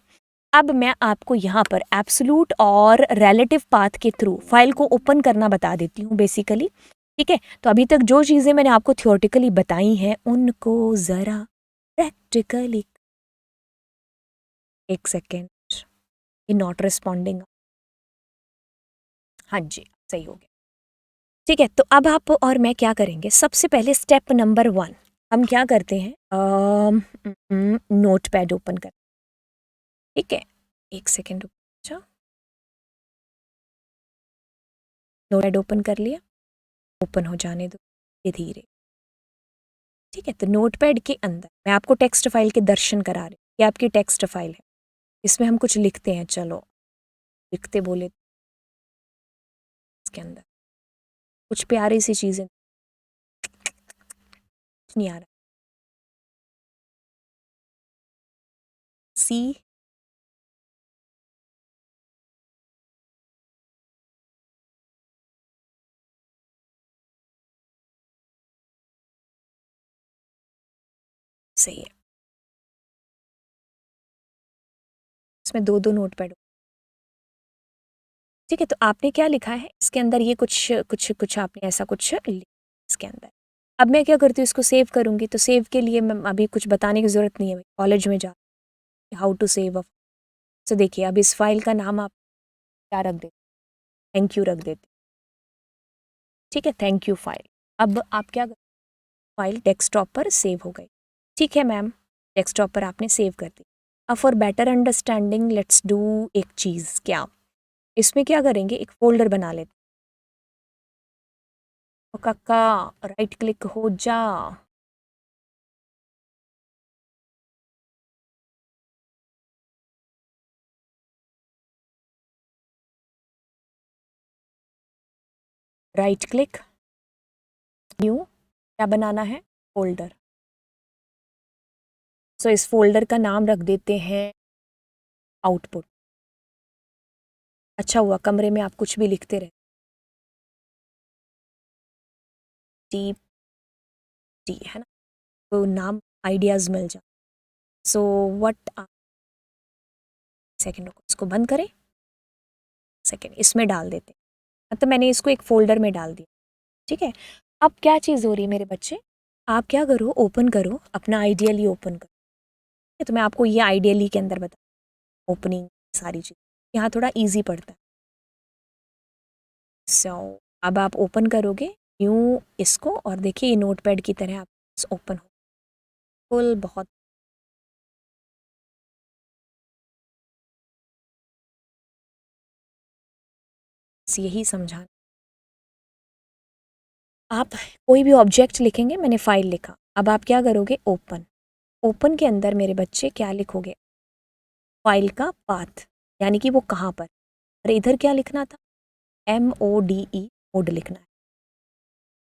अब मैं आपको यहाँ पर एब्सोल्यूट और रिलेटिव पाथ के थ्रू फाइल को ओपन करना बता देती हूँ बेसिकली। ठीक है, तो अभी तक जो चीज़ें मैंने आपको थियोरेटिकली बताई हैं उनको ज़रा प्रैक्टिकली, एक सेकेंड, ये नॉट रिस्पॉन्डिंग, हाँ जी सही हो गया। ठीक है, तो अब आप और मैं क्या करेंगे, सबसे पहले स्टेप नंबर 1 हम क्या करते हैं, नोट पैड ओपन कर। ठीक है, एक सेकेंड, अच्छा नोट पैड ओपन कर लिया, ओपन हो जाने दो धीरे धीरे। ठीक है, तो नोटपैड के अंदर मैं आपको टेक्स्ट फाइल के दर्शन करा रही हूँ। ये आपकी टेक्स्ट फाइल है, इसमें हम कुछ लिखते हैं, चलो लिखते बोले इसके अंदर कुछ प्यारी सी चीज़ें, कुछ नहीं आ रहा, सी सही है, इसमें दो दो नोटपैड। ठीक है, तो आपने क्या लिखा है इसके अंदर, ये कुछ कुछ कुछ आपने ऐसा कुछ लिखा इसके अंदर। अब मैं क्या करती हूँ, इसको सेव करूँगी, तो सेव के लिए मैं अभी कुछ बताने की ज़रूरत नहीं है, कॉलेज में जा हाउ टू सेव अ। तो देखिए अब इस फाइल का नाम आप क्या रख देते, थैंक यू रख देते। ठीक है, थैंक यू फाइल। अब आप क्या फाइल डेस्कटॉप पर सेव हो गई। ठीक है मैम, डेस्कटॉप पर आपने सेव कर दी। अब for better understanding let's do एक चीज़, क्या इसमें क्या करेंगे, एक फोल्डर बना लेते। ओ काका, राइट क्लिक हो जा। राइट क्लिक, न्यू, क्या बनाना है, फोल्डर। सो इस फोल्डर का नाम रख देते हैं आउटपुट। अच्छा हुआ कमरे में आप कुछ भी लिखते रहे। डीप डी है ना, तो नाम आइडियाज़ मिल जाए। सो व्हाट, सेकेंड को इसको बंद करें, सेकेंड इसमें डाल देते हैं। मतलब मैंने इसको एक फोल्डर में डाल दिया। ठीक है, अब क्या चीज़ हो रही है मेरे बच्चे, आप क्या करो, ओपन करो अपना आइडियली, ओपन करो। ठीक है, तो मैं आपको ये आइडियली के अंदर बता, ओपनिंग सारी चीज़ यहाँ थोड़ा इजी पड़ता है। सो अब आप ओपन करोगे न्यू इसको, और देखिए ये नोटपैड की तरह आप ओपन हो फुल, बहुत यही समझाना। आप कोई भी ऑब्जेक्ट लिखेंगे, मैंने फाइल लिखा, अब आप क्या करोगे, ओपन। ओपन के अंदर मेरे बच्चे क्या लिखोगे, फाइल का पाथ, यानी कि वो कहाँ पर। अरे इधर क्या लिखना था, MODE, मोड लिखना है।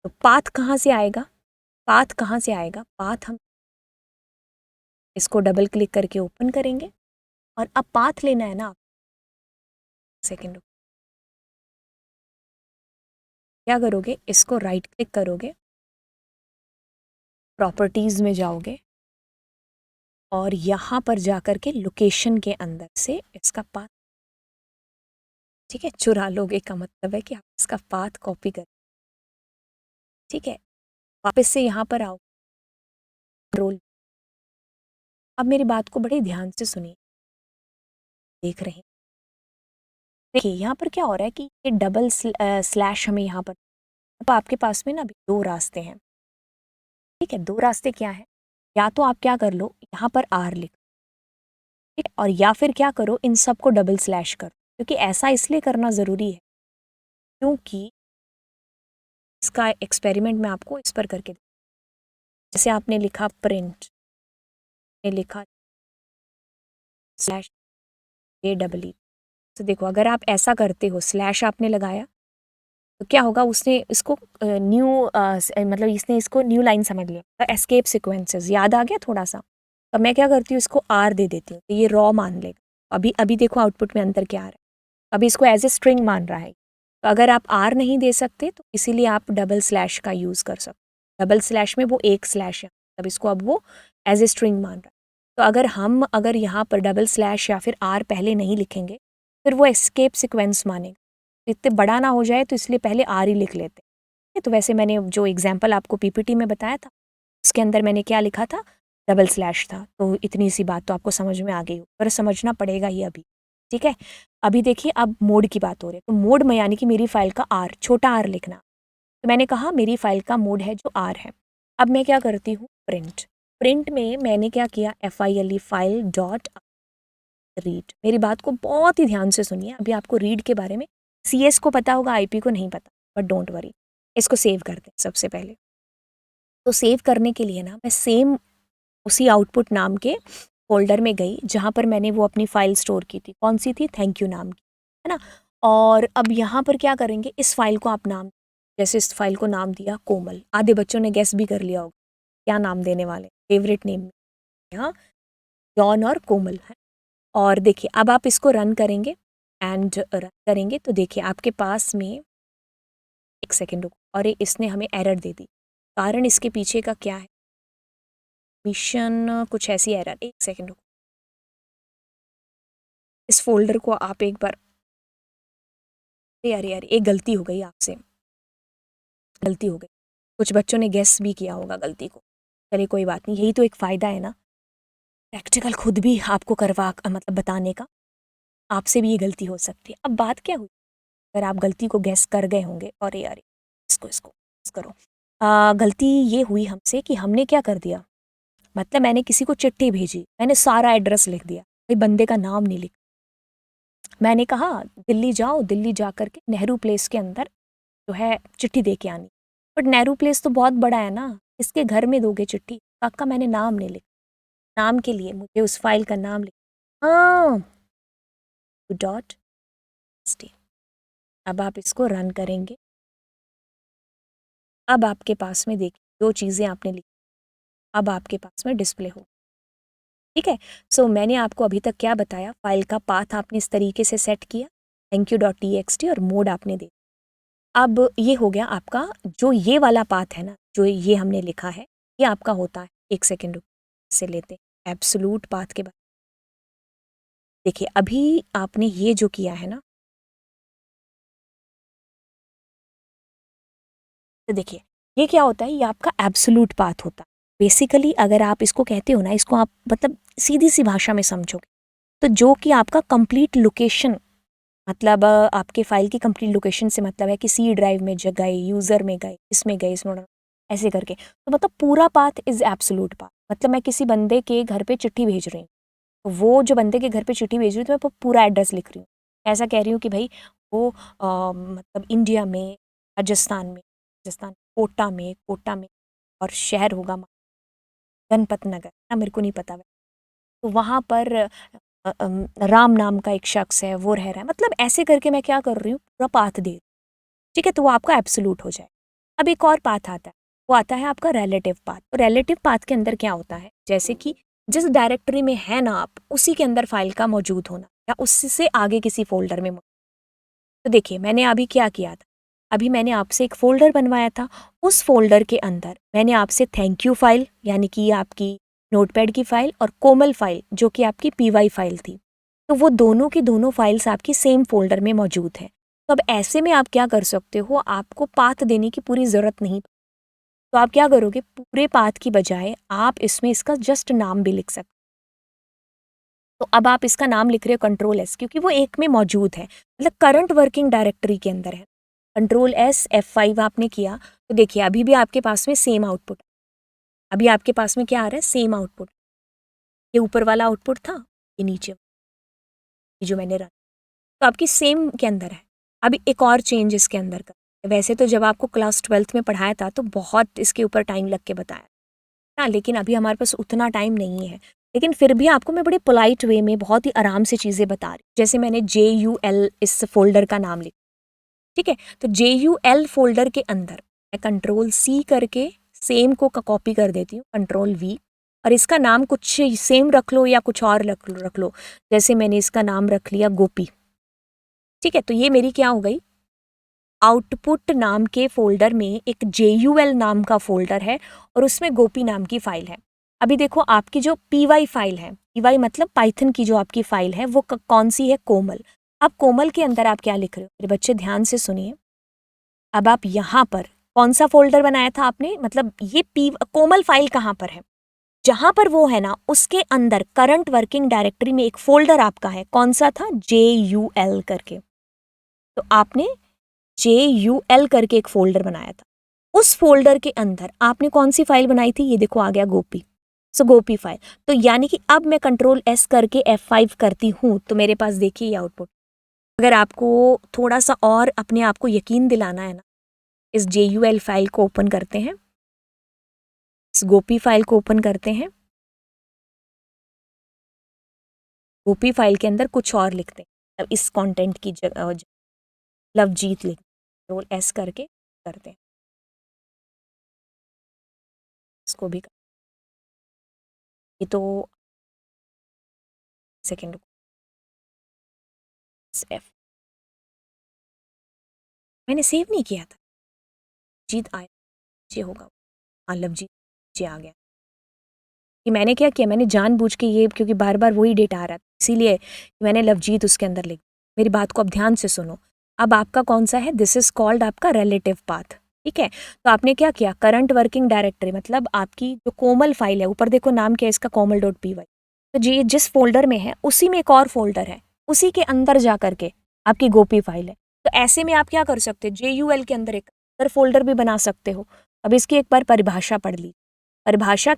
तो पाथ कहाँ से आएगा, पाथ कहाँ से आएगा, पाथ हम इसको डबल क्लिक करके ओपन करेंगे, और अब पाथ लेना है ना आप, सेकेंड क्या करोगे, इसको राइट क्लिक करोगे, प्रॉपर्टीज़ में जाओगे, और यहाँ पर जाकर के लोकेशन के अंदर से इसका पाथ, ठीक है, चुरा लोगे का मतलब है कि आप इसका पाथ कॉपी कर। ठीक है, वापस से यहाँ पर आओ, रोल। अब मेरी बात को बड़े ध्यान से सुनिए, देख रहे हैं, देखिए यहाँ पर क्या हो रहा है कि ये डबल स्लैश हमें यहाँ पर, अब आपके पास में ना अभी दो रास्ते हैं। ठीक है, दो रास्ते क्या है, या तो आप क्या कर लो, यहाँ पर R लिख, ठीक है, और या फिर क्या करो, इन सबको डबल स्लैश करो, क्योंकि ऐसा इसलिए करना ज़रूरी है क्योंकि इसका एक्सपेरिमेंट मैं आपको इस पर करके, जैसे आपने लिखा प्रिंट, ने लिखा स्लैश AEE, तो देखो अगर आप ऐसा करते हो, स्लैश आपने लगाया, तो क्या होगा, उसने इसको न्यू मतलब इसने इसको न्यू लाइन समझ लिया, एस्केप सीक्वेंसेस याद आ गया थोड़ा सा। तो मैं क्या करती हूँ, इसको R दे देती हूँ, तो ये रॉ मान लेगा। अभी अभी देखो आउटपुट में अंतर क्या आ रहा है, अभी इसको एज ए स्ट्रिंग मान रहा है। तो अगर आप R नहीं दे सकते तो इसीलिए आप डबल स्लैश का यूज़ कर सकते, डबल स्लैश में वो एक स्लैश है, तब इसको अब वो एज ए स्ट्रिंग मान रहा है। तो अगर यहाँ पर डबल स्लैश या फिर R पहले नहीं लिखेंगे, फिर वो एस्केप सिक्वेंस मानेगा, इतने बड़ा ना हो जाए, तो इसलिए पहले R ही लिख लेते हैं। तो वैसे मैंने जो एग्जाम्पल आपको PPT में बताया था, उसके अंदर मैंने क्या लिखा था, डबल स्लैश था। तो इतनी सी बात तो आपको समझ में आ गई हो, पर समझना पड़ेगा ही अभी। ठीक है, अभी देखिए अब मोड की बात हो रही है, तो मोड में यानी कि मेरी फाइल का R, छोटा R लिखना। तो मैंने कहा मेरी फाइल का मोड है जो R है। अब मैं क्या करती हूँ, प्रिंट। प्रिंट में मैंने क्या किया, FILE, फाइल डॉट रीड। मेरी बात को बहुत ही ध्यान से सुनिए, अभी आपको रीड के बारे में, CS को पता होगा, IP को नहीं पता, बट डोंट वरी। इसको सेव करते हैं सबसे पहले। तो सेव करने के लिए ना मैं सेम उसी आउटपुट नाम के फ़ोल्डर में गई जहाँ पर मैंने वो अपनी फ़ाइल स्टोर की थी। कौन सी थी, थैंक यू नाम की, है ना। और अब यहाँ पर क्या करेंगे, इस फ़ाइल को आप नाम, जैसे इस फ़ाइल को नाम दिया कोमल, आधे बच्चों ने गेस भी कर लिया होगा क्या नाम देने वाले, फेवरेट नेम यहाँ जॉन और कोमल है। और देखिए अब आप इसको रन करेंगे, एंड रन करेंगे तो देखिए आपके पास में, एक सेकेंड रुको, और इसने हमें एरर दे दी। कारण इसके पीछे का क्या है, मिशन कुछ ऐसी एरर, एक सेकेंड रुको, इस फोल्डर को आप एक बार, अरे यार यार एक गलती हो गई आपसे, गलती हो गई, कुछ बच्चों ने गेस भी किया होगा गलती को। चलिए कोई बात नहीं, यही तो एक फ़ायदा है ना प्रैक्टिकल खुद भी आपको करवा, मतलब बताने का। आपसे भी ये गलती हो सकती है। अब बात क्या हुई, अगर आप गलती को गेस कर गए होंगे, और यार इसको इसको करो। गलती ये हुई हमसे कि हमने क्या कर दिया, मतलब मैंने किसी को चिट्ठी भेजी, मैंने सारा एड्रेस लिख दिया, भाई बंदे का नाम नहीं लिखा। मैंने कहा दिल्ली जाओ, दिल्ली जा कर के नेहरू प्लेस के अंदर जो है चिट्ठी दे के आनी। बट नेहरू प्लेस तो बहुत बड़ा है ना, इसके घर में दोगे चिट्ठी? काका मैंने नाम नहीं लिखा, नाम के लिए मुझे उस फाइल का नाम लिख। हाँ, डॉट स्टे। अब आप इसको रन करेंगे। अब आपके पास में देखिए जो चीज़ें आपने लिखी अब आपके पास में डिस्प्ले हो। ठीक है, सो मैंने आपको अभी तक क्या बताया, फाइल का पाथ आपने इस तरीके से सेट किया, थैंक यू डॉट टी और मोड आपने दे। अब ये हो गया आपका, जो ये वाला पाथ है ना, जो ये हमने लिखा है, ये आपका होता है। एक सेकेंड से लेते एब्सोलूट पाथ के बाद देखिए अभी आपने ये जो किया है ना, तो देखिए ये क्या होता है, ये आपका एब्सोलूट पाथ होता है। बेसिकली अगर आप इसको कहते हो ना, इसको आप मतलब सीधी सी भाषा में समझोगे तो जो कि आपका कंप्लीट लोकेशन, मतलब आपके फाइल की कंप्लीट लोकेशन से मतलब है कि सी ड्राइव में गए, यूज़र में गए, इसमें गए, इसमें ऐसे करके, तो मतलब पूरा पाथ इज़ एब्सोलूट पाथ। मतलब मैं किसी बंदे के घर पे चिट्ठी भेज रही हूँ, तो वो जो बंदे के घर पे चिट्ठी भेज रही हूँ तो मैं पूरा एड्रेस लिख रही हूँ। ऐसा कह रही हूँ कि भाई वो मतलब इंडिया में, राजस्थान कोटा में और शहर होगा गणपत नगर ना, मेरे को नहीं पता। तो वहाँ पर राम नाम का एक शख्स है, वो रह रहा है, मतलब ऐसे करके मैं क्या कर रही हूँ, पूरा पाथ दे। ठीक है, तो वो आपका एब्सोलूट हो जाए। अब एक और पाथ आता है, वो आता है आपका रिलेटिव पाथ। तो रिलेटिव पाथ के अंदर क्या होता है, जैसे कि जिस डायरेक्टरी में है ना आप, उसी के अंदर फाइल का मौजूद होना या उससे आगे किसी फोल्डर में। तो देखिए मैंने अभी क्या किया था, अभी मैंने आपसे एक फ़ोल्डर बनवाया था, उस फ़ोल्डर के अंदर मैंने आपसे थैंक यू फ़ाइल, यानी कि आपकी नोटपैड की फ़ाइल, और कोमल फ़ाइल जो कि आपकी पीवाई फ़ाइल थी, तो वो दोनों की दोनों फ़ाइल्स आपकी सेम फ़ोल्डर में मौजूद हैं। तो अब ऐसे में आप क्या कर सकते हो, आपको पाथ देने की पूरी ज़रूरत नहीं। तो आप क्या करोगे, पूरे पाथ की बजाय आप इसमें इसका जस्ट नाम भी लिख सकते। तो अब आप इसका नाम लिख रहे हो कंट्रोल एस, क्योंकि वो एक में मौजूद है, मतलब करंट वर्किंग डायरेक्टरी के अंदर है। कंट्रोल एस F5 आपने किया, तो देखिए अभी भी आपके पास में सेम आउटपुट, अभी आपके पास में क्या आ रहा है, सेम आउटपुट। ये ऊपर वाला आउटपुट था, ये नीचे ये जो मैंने रखा, तो आपकी सेम के अंदर है। अभी एक और चेंज इसके अंदर का, वैसे तो जब आपको क्लास 12th में पढ़ाया था तो बहुत इसके ऊपर टाइम लग के बताया ना, लेकिन अभी हमारे पास उतना टाइम नहीं है। लेकिन फिर भी आपको मैं बड़े पोलाइट वे में बहुत ही आराम से चीज़ें बता रही हूँ। जैसे मैंने JUL इस फोल्डर का नाम लिखा, ठीक है, तो JUL फोल्डर के अंदर मैं कंट्रोल C करके सेम को कॉपी कर देती हूँ, कंट्रोल V, और इसका नाम कुछ सेम रख लो या कुछ और रख लो। जैसे मैंने इसका नाम रख लिया गोपी। ठीक है, तो ये मेरी क्या हो गई, आउटपुट नाम के फोल्डर में एक JUL नाम का फोल्डर है और उसमें गोपी नाम की फाइल है। अभी देखो आपकी जो PY फाइल है, PY मतलब पाइथन की जो आपकी फाइल है, वो कौन सी है, कोमल। अब कोमल के अंदर आप क्या लिख रहे हो, मेरे बच्चे ध्यान से सुनिए। अब आप यहाँ पर कौन सा फोल्डर बनाया था आपने, मतलब ये कोमल फाइल कहाँ पर है, जहां पर वो है ना, उसके अंदर करंट वर्किंग डायरेक्टरी में एक फोल्डर आपका है, कौन सा था, JUL करके। तो आपने JUL करके एक फोल्डर बनाया था, उस फोल्डर के अंदर आपने कौन सी फाइल बनाई थी, ये देखो आ गया गोपी। सो गोपी फाइल, तो यानी कि अब मैं कंट्रोल S करके F5 करती हूँ तो मेरे पास देखिए ये आउटपुट। अगर आपको थोड़ा सा और अपने आप को यकीन दिलाना है ना, इस JUL फाइल को ओपन करते हैं, इस गोपी फाइल को ओपन करते हैं, गोपी फाइल के अंदर कुछ और लिखते हैं, अब इस कंटेंट की जगह लवजीत लिख, कंट्रोल S करके करते हैं, इसको भी ये तो सेकेंड F मैंने सेव नहीं किया था, जीत आया ये होगा, हाँ लवजीत जी आ गया। कि मैंने क्या किया, मैंने जानबूझ के ये, क्योंकि बार बार वही डेटा आ रहा था, इसीलिए मैंने लवजीत उसके अंदर लिख। मेरी बात को अब ध्यान से सुनो। अब आपका कौन सा है, दिस इज कॉल्ड आपका रिलेटिव पाथ। ठीक है, तो आपने क्या किया, करंट वर्किंग डायरेक्टरी मतलब आपकी जो कोमल फाइल है, ऊपर देखो नाम क्या है इसका, कोमल.py, तो जी जिस फोल्डर में है उसी में एक और फोल्डर है, उसी के अंदर जा करके आपकी गोपी फाइल है। तो ऐसे में आप क्या कर सकते हो, JUL के अंदर एक अदर फोल्डर भी बना सकते हो। अब इसकी एक बार परिभाषा पढ़ ली। परिभाषा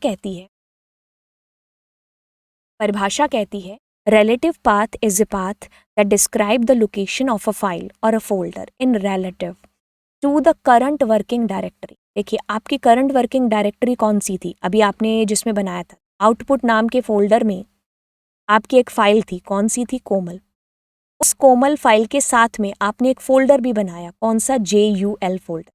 कहती है relative path is a path that describe the location of a file or a folder in relative to the current working directory। देखिए आपकी करंट वर्किंग डायरेक्टरी कौन सी थी, अभी आपने जिसमें बनाया था आउटपुट नाम के फोल्डर में आपकी एक फाइल थी, कौन सी थी, कोमल। उस कोमल फाइल के साथ में आपने एक फोल्डर भी बनाया, कौन सा, JUL फोल्डर।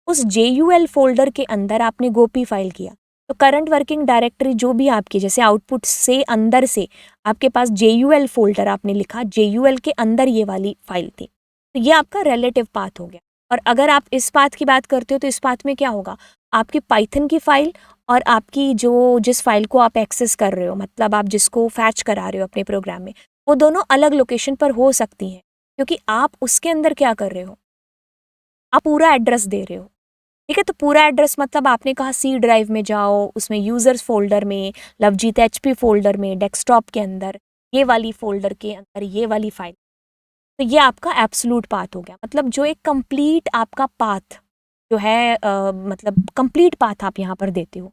उस JUL फोल्डर के अंदर आपने गोपी फाइल किया। तो करंट वर्किंग डायरेक्टरी जो भी आपकी, जैसे आउटपुट से अंदर से आपके पास JUL फोल्डर आपने लिखा, JUL के अंदर ये वाली फाइल थी, तो ये आपका रिलेटिव पाथ हो गया। और अगर आप इस पाथ की बात करते हो तो इस पाथ में क्या होगा, आपकी पाइथन की फाइल और आपकी जो जिस फाइल को आप एक्सेस कर रहे हो, मतलब आप जिसको फैच करा रहे हो अपने प्रोग्राम में, वो दोनों अलग लोकेशन पर हो सकती हैं, क्योंकि आप उसके अंदर क्या कर रहे हो, आप पूरा एड्रेस दे रहे हो। ठीक है, तो पूरा एड्रेस मतलब आपने कहा सी ड्राइव में जाओ, उसमें यूजर्स फोल्डर में, लवजीत HP फोल्डर में, डेस्कटॉप के अंदर, ये वाली फोल्डर के अंदर ये वाली फाइल। तो ये आपका एब्सोल्यूट पाथ हो गया, मतलब जो एक कंप्लीट आपका पाथ जो है मतलब कंप्लीट पाथ आप यहाँ पर देते हो।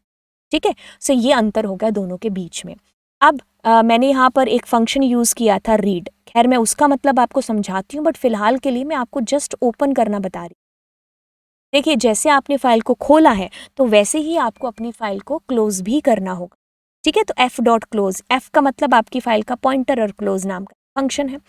ठीक है, सो ये अंतर हो गया दोनों के बीच में। अब मैंने यहाँ पर एक फंक्शन यूज़ किया था रीड, खैर मैं उसका मतलब आपको समझाती हूँ, बट फिलहाल के लिए मैं आपको जस्ट ओपन करना बता रही। देखिए जैसे आपने फाइल को खोला है तो वैसे ही आपको अपनी फाइल को क्लोज भी करना होगा। ठीक है, तो f.close, f का मतलब आपकी फाइल का पॉइंटर और क्लोज नाम का फंक्शन है।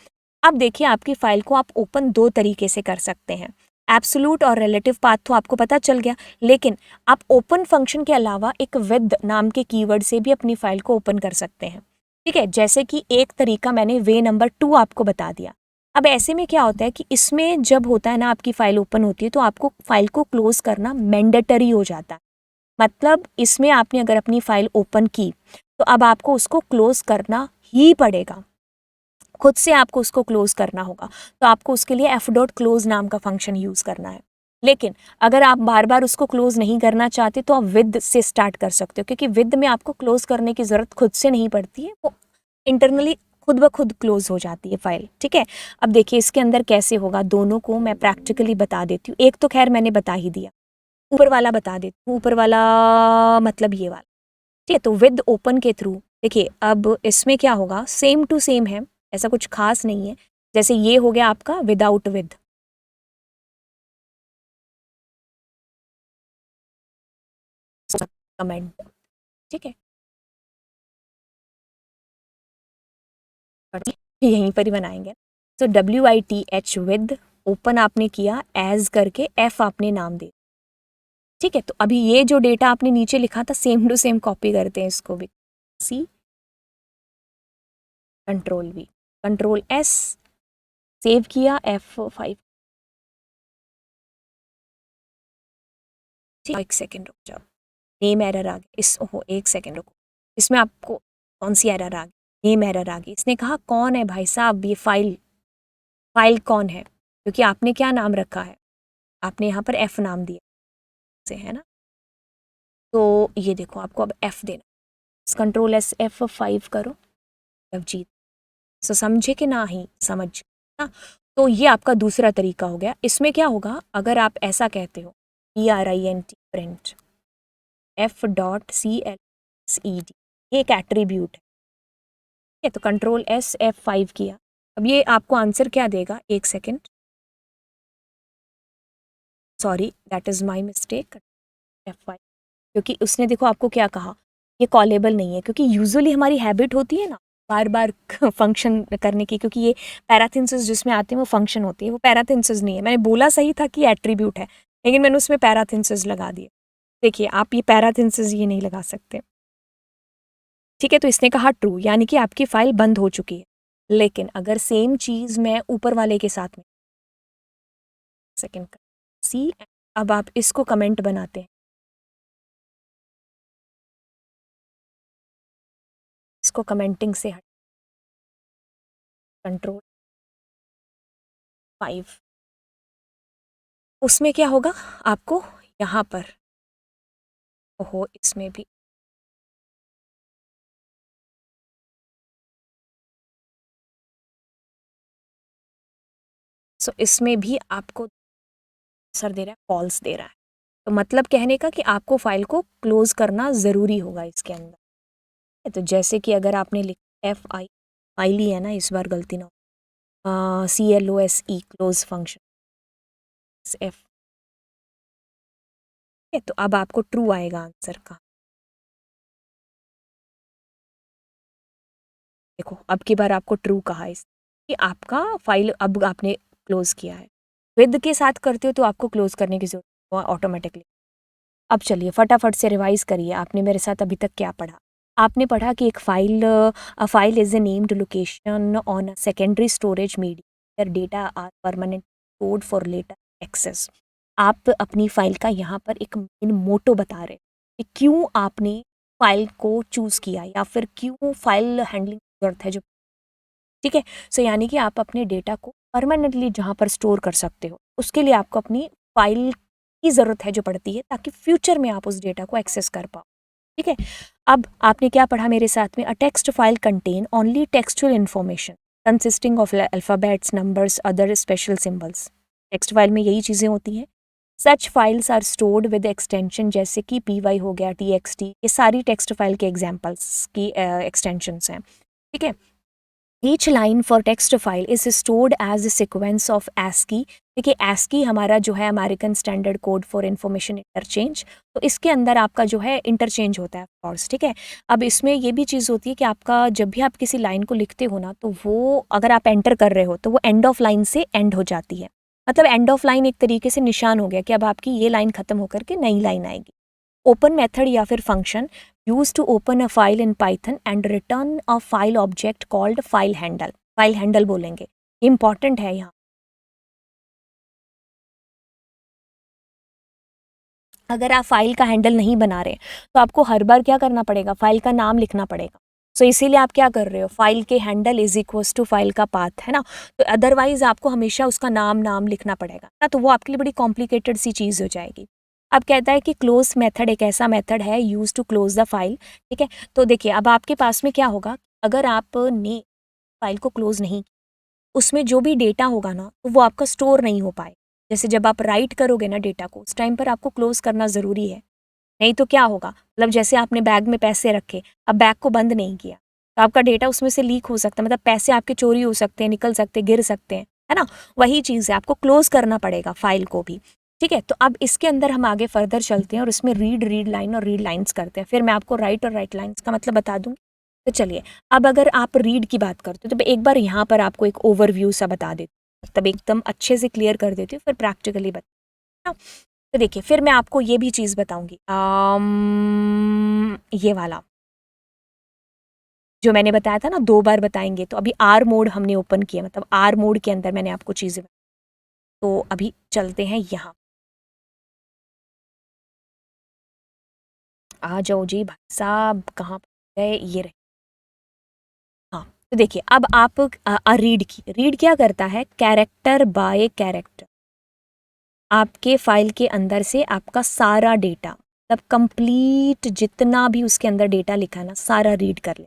अब देखिए आपकी फाइल को आप ओपन दो तरीके से कर सकते हैं, एब्सोल्यूट और रिलेटिव पाथ तो आपको पता चल गया, लेकिन आप ओपन फंक्शन के अलावा एक विद नाम के कीवर्ड से भी अपनी फाइल को ओपन कर सकते हैं। ठीक है, जैसे कि एक तरीका मैंने वे नंबर 2 आपको बता दिया। अब ऐसे में क्या होता है कि इसमें जब होता है ना आपकी फाइल ओपन होती है तो आपको फाइल को क्लोज करना मैंडेटरी हो जाता है। मतलब इसमें आपने अगर अपनी फाइल ओपन की तो अब आपको उसको क्लोज करना ही पड़ेगा, खुद से आपको उसको क्लोज करना होगा। तो आपको उसके लिए f.close नाम का फंक्शन यूज करना है। लेकिन अगर आप बार बार उसको क्लोज नहीं करना चाहते तो आप विद से स्टार्ट कर सकते हो, क्योंकि विद में आपको क्लोज करने की जरूरत खुद से नहीं पड़ती है, वो इंटरनली खुद ब खुद क्लोज हो जाती है फाइल। ठीक है, अब देखिए इसके अंदर कैसे होगा, दोनों को मैं प्रैक्टिकली बता देती हूँ। एक तो खैर मैंने बता ही दिया, ऊपर वाला बता देती हूँ। ऊपर वाला मतलब ये वाला। ठीक है, तो विद ओपन के थ्रू देखिए अब इसमें क्या होगा, सेम टू सेम है, ऐसा कुछ खास नहीं है। जैसे ये हो गया आपका विदाउट विद, कमेंट। ठीक है, यहीं पर ही बनाएंगे। तो WITH विद ओपन आपने किया, एज करके F आपने नाम दे। ठीक है, तो अभी ये जो डेटा आपने नीचे लिखा था सेम टू सेम कॉपी करते हैं इसको भी, C Ctrl V Ctrl S, save किया F5। ठीक, एक सेकेंड रुक जाओ, नेम एरर आ गया इस, ओहो एक सेकेंड रुको, इसमें आपको कौन सी एरर आ गई, नेम एरर आ गई। इसने कहा कौन है भाई साहब ये फाइल, फाइल कौन है, क्योंकि आपने क्या नाम रखा है, आपने यहाँ पर F नाम दिया से, है ना। तो ये देखो आपको अब F देना, Ctrl S F5 करो, जीत। सो समझे कि ना ही समझ ना। तो ये आपका दूसरा तरीका हो गया। इसमें क्या होगा, अगर आप ऐसा कहते हो PRINT प्रिंट F.CLSED, ये एक एट्रीब्यूट है। तो Ctrl S F5 किया, अब ये आपको आंसर क्या देगा, एक second, sorry that is my mistake, F5, क्योंकि उसने देखो आपको क्या कहा, ये कॉलेबल नहीं है, क्योंकि यूजुअली हमारी हैबिट होती है ना बार बार फंक्शन करने की, क्योंकि ये पैराथिंसिस जिसमें आते हैं वो फंक्शन होती है, वो पैराथिंसिस नहीं है। मैंने बोला सही था कि एट्रीब्यूट है, लेकिन मैंने उसमें पैराथिंसिस लगा दिए। देखिए आप ये पैराथिंसिस ये नहीं लगा सकते। ठीक है, तो इसने कहा ट्रू, यानी कि आपकी फाइल बंद हो चुकी है। लेकिन अगर सेम चीज़ मैं ऊपर वाले के साथ में, सेकेंड सी, अब आप इसको कमेंट बनाते हैं, इसको कमेंटिंग से हट, Ctrl 5, उसमें क्या होगा आपको यहाँ पर, ओहो इसमें भी, सो इसमें भी आपको आंसर दे रहा है फॉल्स दे रहा है। तो मतलब कहने का कि आपको फाइल को क्लोज करना ज़रूरी होगा इसके अंदर। तो जैसे कि अगर आपने लिखा FI, फाइल ही है ना, इस बार गलती ना हो, CLOSE क्लोज फंक्शन F, तो अब आपको ट्रू आएगा आंसर का। देखो अब की बार आपको ट्रू कहा इस कि आपका फाइल अब आपने क्लोज किया है। विद के साथ करते हो तो आपको क्लोज करने की जरूरत ऑटोमेटिकली। अब चलिए फटाफट से रिवाइज करिए, आपने मेरे साथ अभी तक क्या पढ़ा। आपने पढ़ा कि एक file is a named location on a secondary storage media data are permanent stored for later access. आप अपनी फाइल का यहाँ पर एक मेन मोटो बता रहे कि क्यों आपने फाइल को चूज किया या फिर क्यों फाइल हैंडलिंग जरूरत है जो, ठीक है। सो यानी कि आप अपने डेटा को परमानेंटली जहाँ पर स्टोर कर सकते हो उसके लिए आपको अपनी फाइल की ज़रूरत है जो पड़ती है, ताकि फ्यूचर में आप उस डेटा को एक्सेस कर पाओ, ठीक है। अब आपने क्या पढ़ा मेरे साथ में, a text file contain only textual information consisting of alphabets, numbers, other special symbols. Text file में यही चीज़ें होती हैं। Such files are stored with extension, जैसे कि PY हो गया, TXT, ये सारी टेक्स्ट फाइल के एग्जाम्पल्स की एक्सटेंशंस हैं, ठीक है। Each line for text file is stored as a sequence of ASCII। देखिए ASCII हमारा जो है American standard code for information interchange, तो इसके अंदर आपका जो है इंटरचेंज होता है ऑफकोर्स, ठीक है। अब इसमें ये भी चीज़ होती है कि आपका जब भी आप किसी लाइन को लिखते हो ना, तो वो अगर आप एंटर कर रहे हो तो वो एंड ऑफ लाइन से एंड हो जाती है। मतलब एंड ऑफ लाइन एक तरीके से निशान हो गया कि अब आपकी ये लाइन खत्म होकर के नई लाइन आएगी। ओपन मेथड या फिर function use to open a file in Python and return a file object called file handle. File handle बोलेंगे, इंपॉर्टेंट है यहाँ। अगर आप फाइल का हैंडल नहीं बना रहे तो आपको हर बार क्या करना पड़ेगा, फाइल का नाम लिखना पड़ेगा। सो इसीलिए आप क्या कर रहे हो, फाइल के handle is equals to file का पाथ, है ना। तो अदरवाइज आपको हमेशा उसका नाम नाम लिखना पड़ेगा ना, तो वो आपके लिए बड़ी कॉम्प्लिकेटेड सी चीज़ हो जाएगी। अब कहता है कि क्लोज मेथड एक ऐसा मेथड है use to close the file, ठीक है। तो देखिए अब आपके पास में क्या होगा, अगर आपने फाइल को क्लोज नहीं, उसमें जो भी डेटा होगा ना तो वो आपका स्टोर नहीं हो पाए। जैसे जब आप राइट करोगे ना डेटा को, उस टाइम पर आपको क्लोज करना ज़रूरी है, नहीं तो क्या होगा, मतलब जैसे आपने बैग में पैसे रखे, अब बैग को बंद नहीं किया तो आपका डेटा उसमें से लीक हो सकता है, मतलब पैसे आपके चोरी हो सकते हैं, निकल सकते हैं, गिर सकते हैं, है ना। वही चीज़ है, आपको क्लोज करना पड़ेगा फाइल को भी, ठीक है। तो अब इसके अंदर हम आगे फर्दर चलते हैं और इसमें रीड लाइन और रीड लाइन्स करते हैं, फिर मैं आपको राइट और राइट लाइन्स का मतलब बता दूंगी। तो चलिए अब अगर आप रीड की बात करते हो तो एक बार यहाँ पर आपको एक ओवरव्यू सा बता देती हूँ, तब एकदम अच्छे से क्लियर कर देती हूँ, फिर प्रैक्टिकली बता। तो देखिए फिर मैं आपको ये भी चीज़ बताऊंगी, ये वाला जो मैंने बताया था ना, 2 बार बताएंगे। तो अभी आर मोड हमने ओपन किया, मतलब आर मोड के अंदर मैंने आपको चीज़ें, तो अभी चलते हैं यहाँ। आ जाओ जी भाई साहब, कहाँ गए, ये रहे। हाँ, तो देखिए अब आप रीड की, रीड क्या करता है, कैरेक्टर बाय कैरेक्टर आपके फाइल के अंदर से आपका सारा डेटा, मतलब कंप्लीट जितना भी उसके अंदर डेटा लिखा है ना, सारा रीड कर ले,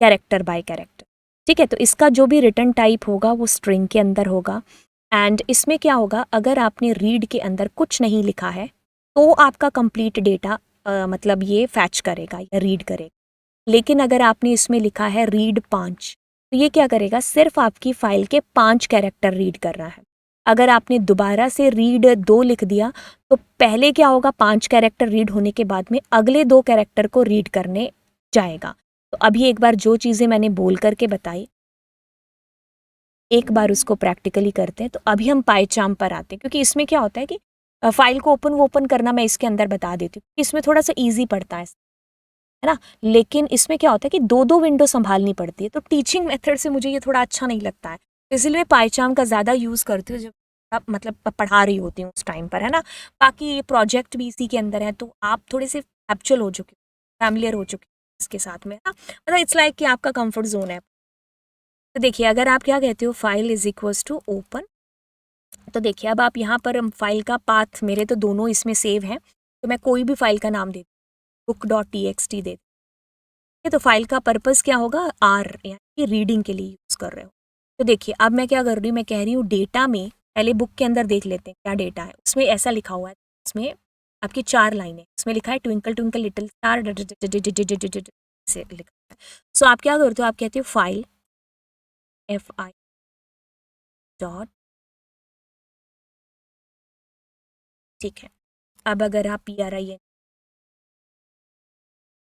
कैरेक्टर बाय कैरेक्टर, ठीक है। तो इसका जो भी रिटर्न टाइप होगा वो स्ट्रिंग के अंदर होगा। एंड इसमें क्या होगा, अगर आपने रीड के अंदर कुछ नहीं लिखा है तो आपका कंप्लीट डेटा मतलब ये फैच करेगा या रीड करेगा। लेकिन अगर आपने इसमें लिखा है रीड 5, तो ये क्या करेगा, सिर्फ आपकी फाइल के 5 कैरेक्टर रीड कर रहा है। अगर आपने दोबारा से रीड 2 लिख दिया तो पहले क्या होगा, 5 कैरेक्टर रीड होने के बाद में अगले 2 कैरेक्टर को रीड करने जाएगा। तो अभी एक बार जो चीज़ें मैंने बोल करके बताई, एक बार उसको प्रैक्टिकली करते हैं। तो अभी हम पाइचार्म पर आते हैं, क्योंकि इसमें क्या होता है कि फाइल को ओपन करना मैं इसके अंदर बता देती हूँ, इसमें थोड़ा सा ईजी पड़ता है ना। लेकिन इसमें क्या होता है कि 2-2 विंडो संभालनी पड़ती है, तो टीचिंग मेथड से मुझे ये थोड़ा अच्छा नहीं लगता है, तो इसलिए मैं पाइचार्म का ज़्यादा यूज़ करती हूँ जब आप मतलब पढ़ा रही होती हूँ उस टाइम पर, है ना। बाकी ये प्रोजेक्ट भी इसी के अंदर है, तो आप थोड़े से हैप्चुअल हो चुके, फैमिलियर हो चुके इसके साथ में, है ना। मतलब इट्स लाइक कि आपका कंफर्ट जोन है। तो देखिए अगर आप क्या कहते हो, file is equals to open, तो देखिए अब आप यहाँ पर फाइल का पाथ, मेरे तो दोनों इसमें सेव हैं, तो मैं कोई भी फाइल का नाम दे, book.txt दे, तो फाइल का पर्पस क्या होगा, आर यानी कि रीडिंग के लिए यूज़ कर रहे हो। तो देखिए अब मैं क्या कर रही हूँ, मैं कह रही हूँ डेटा में पहले बुक के अंदर देख लेते हैं क्या डेटा है। उसमें ऐसा लिखा हुआ है, इसमें आपकी 4 लाइनें, इसमें लिखा है ट्विंकल ट्विंकल लिटिल स्टार से लिखा है। सो आप क्या करते हो, आप कहते हो फाइल FI डॉट, ठीक है। अब अगर आप PRIN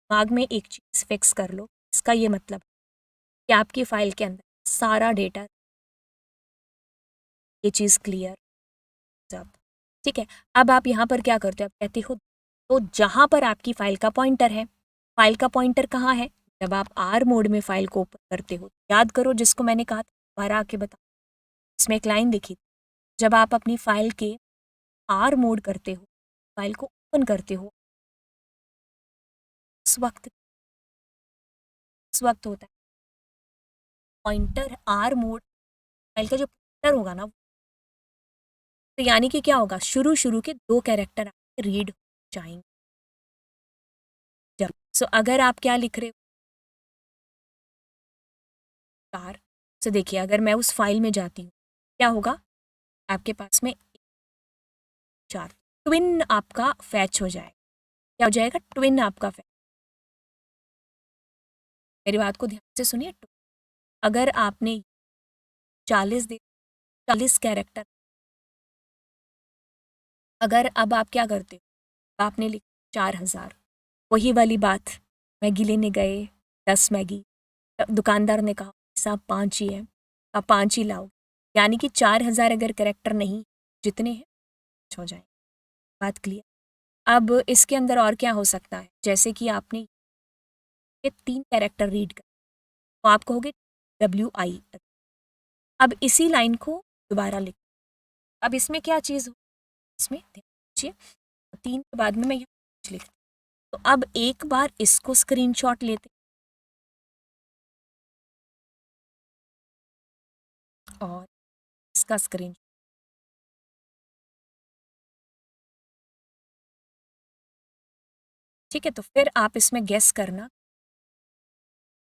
दिमाग में एक चीज़ फिक्स कर लो, इसका ये मतलब कि आपकी फाइल के अंदर सारा डेटा, ये चीज़ क्लियर सब ठीक है। अब आप यहाँ पर क्या करते हो, आप कहते हो तो जहाँ पर आपकी फाइल का पॉइंटर है, फाइल का पॉइंटर कहाँ है, जब आप R मोड में फाइल को ओपन करते हो, याद करो जिसको मैंने कहा था, दोबारा आके बता, इसमें एक लाइन लिखी थी, जब आप अपनी फाइल के R मोड करते हो, फाइल को ओपन करते हो, उस वक्त होता है पॉइंटर R मोड, फाइल का जो पॉइंटर होगा ना, तो यानी कि क्या होगा, शुरू शुरू के 2 कैरेक्टर आपके रीड हो जाएंगे जब। सो अगर आप क्या लिख रहे हो 4, तो देखिए अगर मैं उस फाइल में जाती हूँ क्या होगा, आपके पास में 4 ट्विन आपका फैच हो जाएगा। क्या हो जाएगा, ट्विन आपका फैच। मेरी बात को ध्यान से सुनिए, अगर आपने 40 कैरेक्टर, अगर अब आप क्या करते हो, आपने लिखा 4000, वही वाली बात, मैगी लेने गए 10 मैगी, दुकानदार ने कहा साहब 5 ही है, आप 5 ही लाओ, यानी कि 4000 अगर कैरेक्टर नहीं, जितने हैं हो जाए। बात क्लियर। अब इसके अंदर और क्या हो सकता है, जैसे कि आपने ये 3 कैरेक्टर रीड कर, तो आप कहोगे WI। अब इसी लाइन को दोबारा लिख, अब इसमें क्या चीज़ हो, इसमें ध्यान दीजिए, 3 के बाद में मैं यहाँ कुछ लिखती हूँ। तो अब एक बार इसको स्क्रीनशॉट लेते और इसका स्क्रीन, ठीक है। तो फिर आप इसमें गेस करना,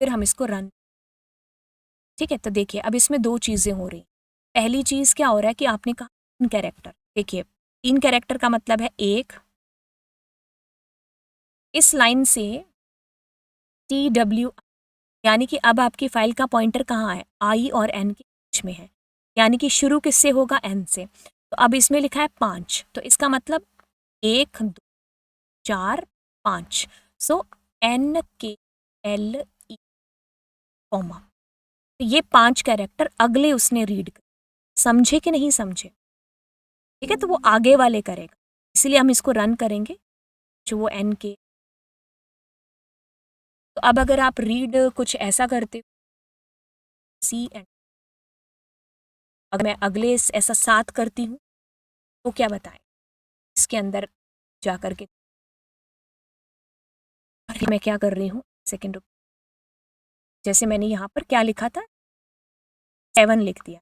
फिर हम इसको रन, ठीक है। तो देखिए अब इसमें 2 चीज़ें हो रही। पहली चीज़ क्या हो रहा है कि आपने कहा 3 कैरेक्टर, देखिए 3 कैरेक्टर का मतलब है एक, इस लाइन से TW, यानी कि अब आपकी फाइल का पॉइंटर कहाँ है, I और N के बीच में है, यानी कि शुरू किससे होगा, N से। तो अब इसमें लिखा है 5, तो इसका मतलब 1 2 4 5, सो NKLE कॉमा, तो ये 5 कैरेक्टर अगले उसने रीड कर, समझे कि नहीं समझे, ठीक है। तो वो आगे वाले करेगा, इसीलिए हम इसको रन करेंगे, जो वो N के। तो अब अगर आप रीड कुछ ऐसा करते हो C, अगर मैं अगले ऐसा 7 करती हूँ तो क्या बताएं, इसके अंदर जा कर के मैं क्या कर रही हूँ, सेकेंड रुक, जैसे मैंने यहाँ पर क्या लिखा था 7 लिख दिया,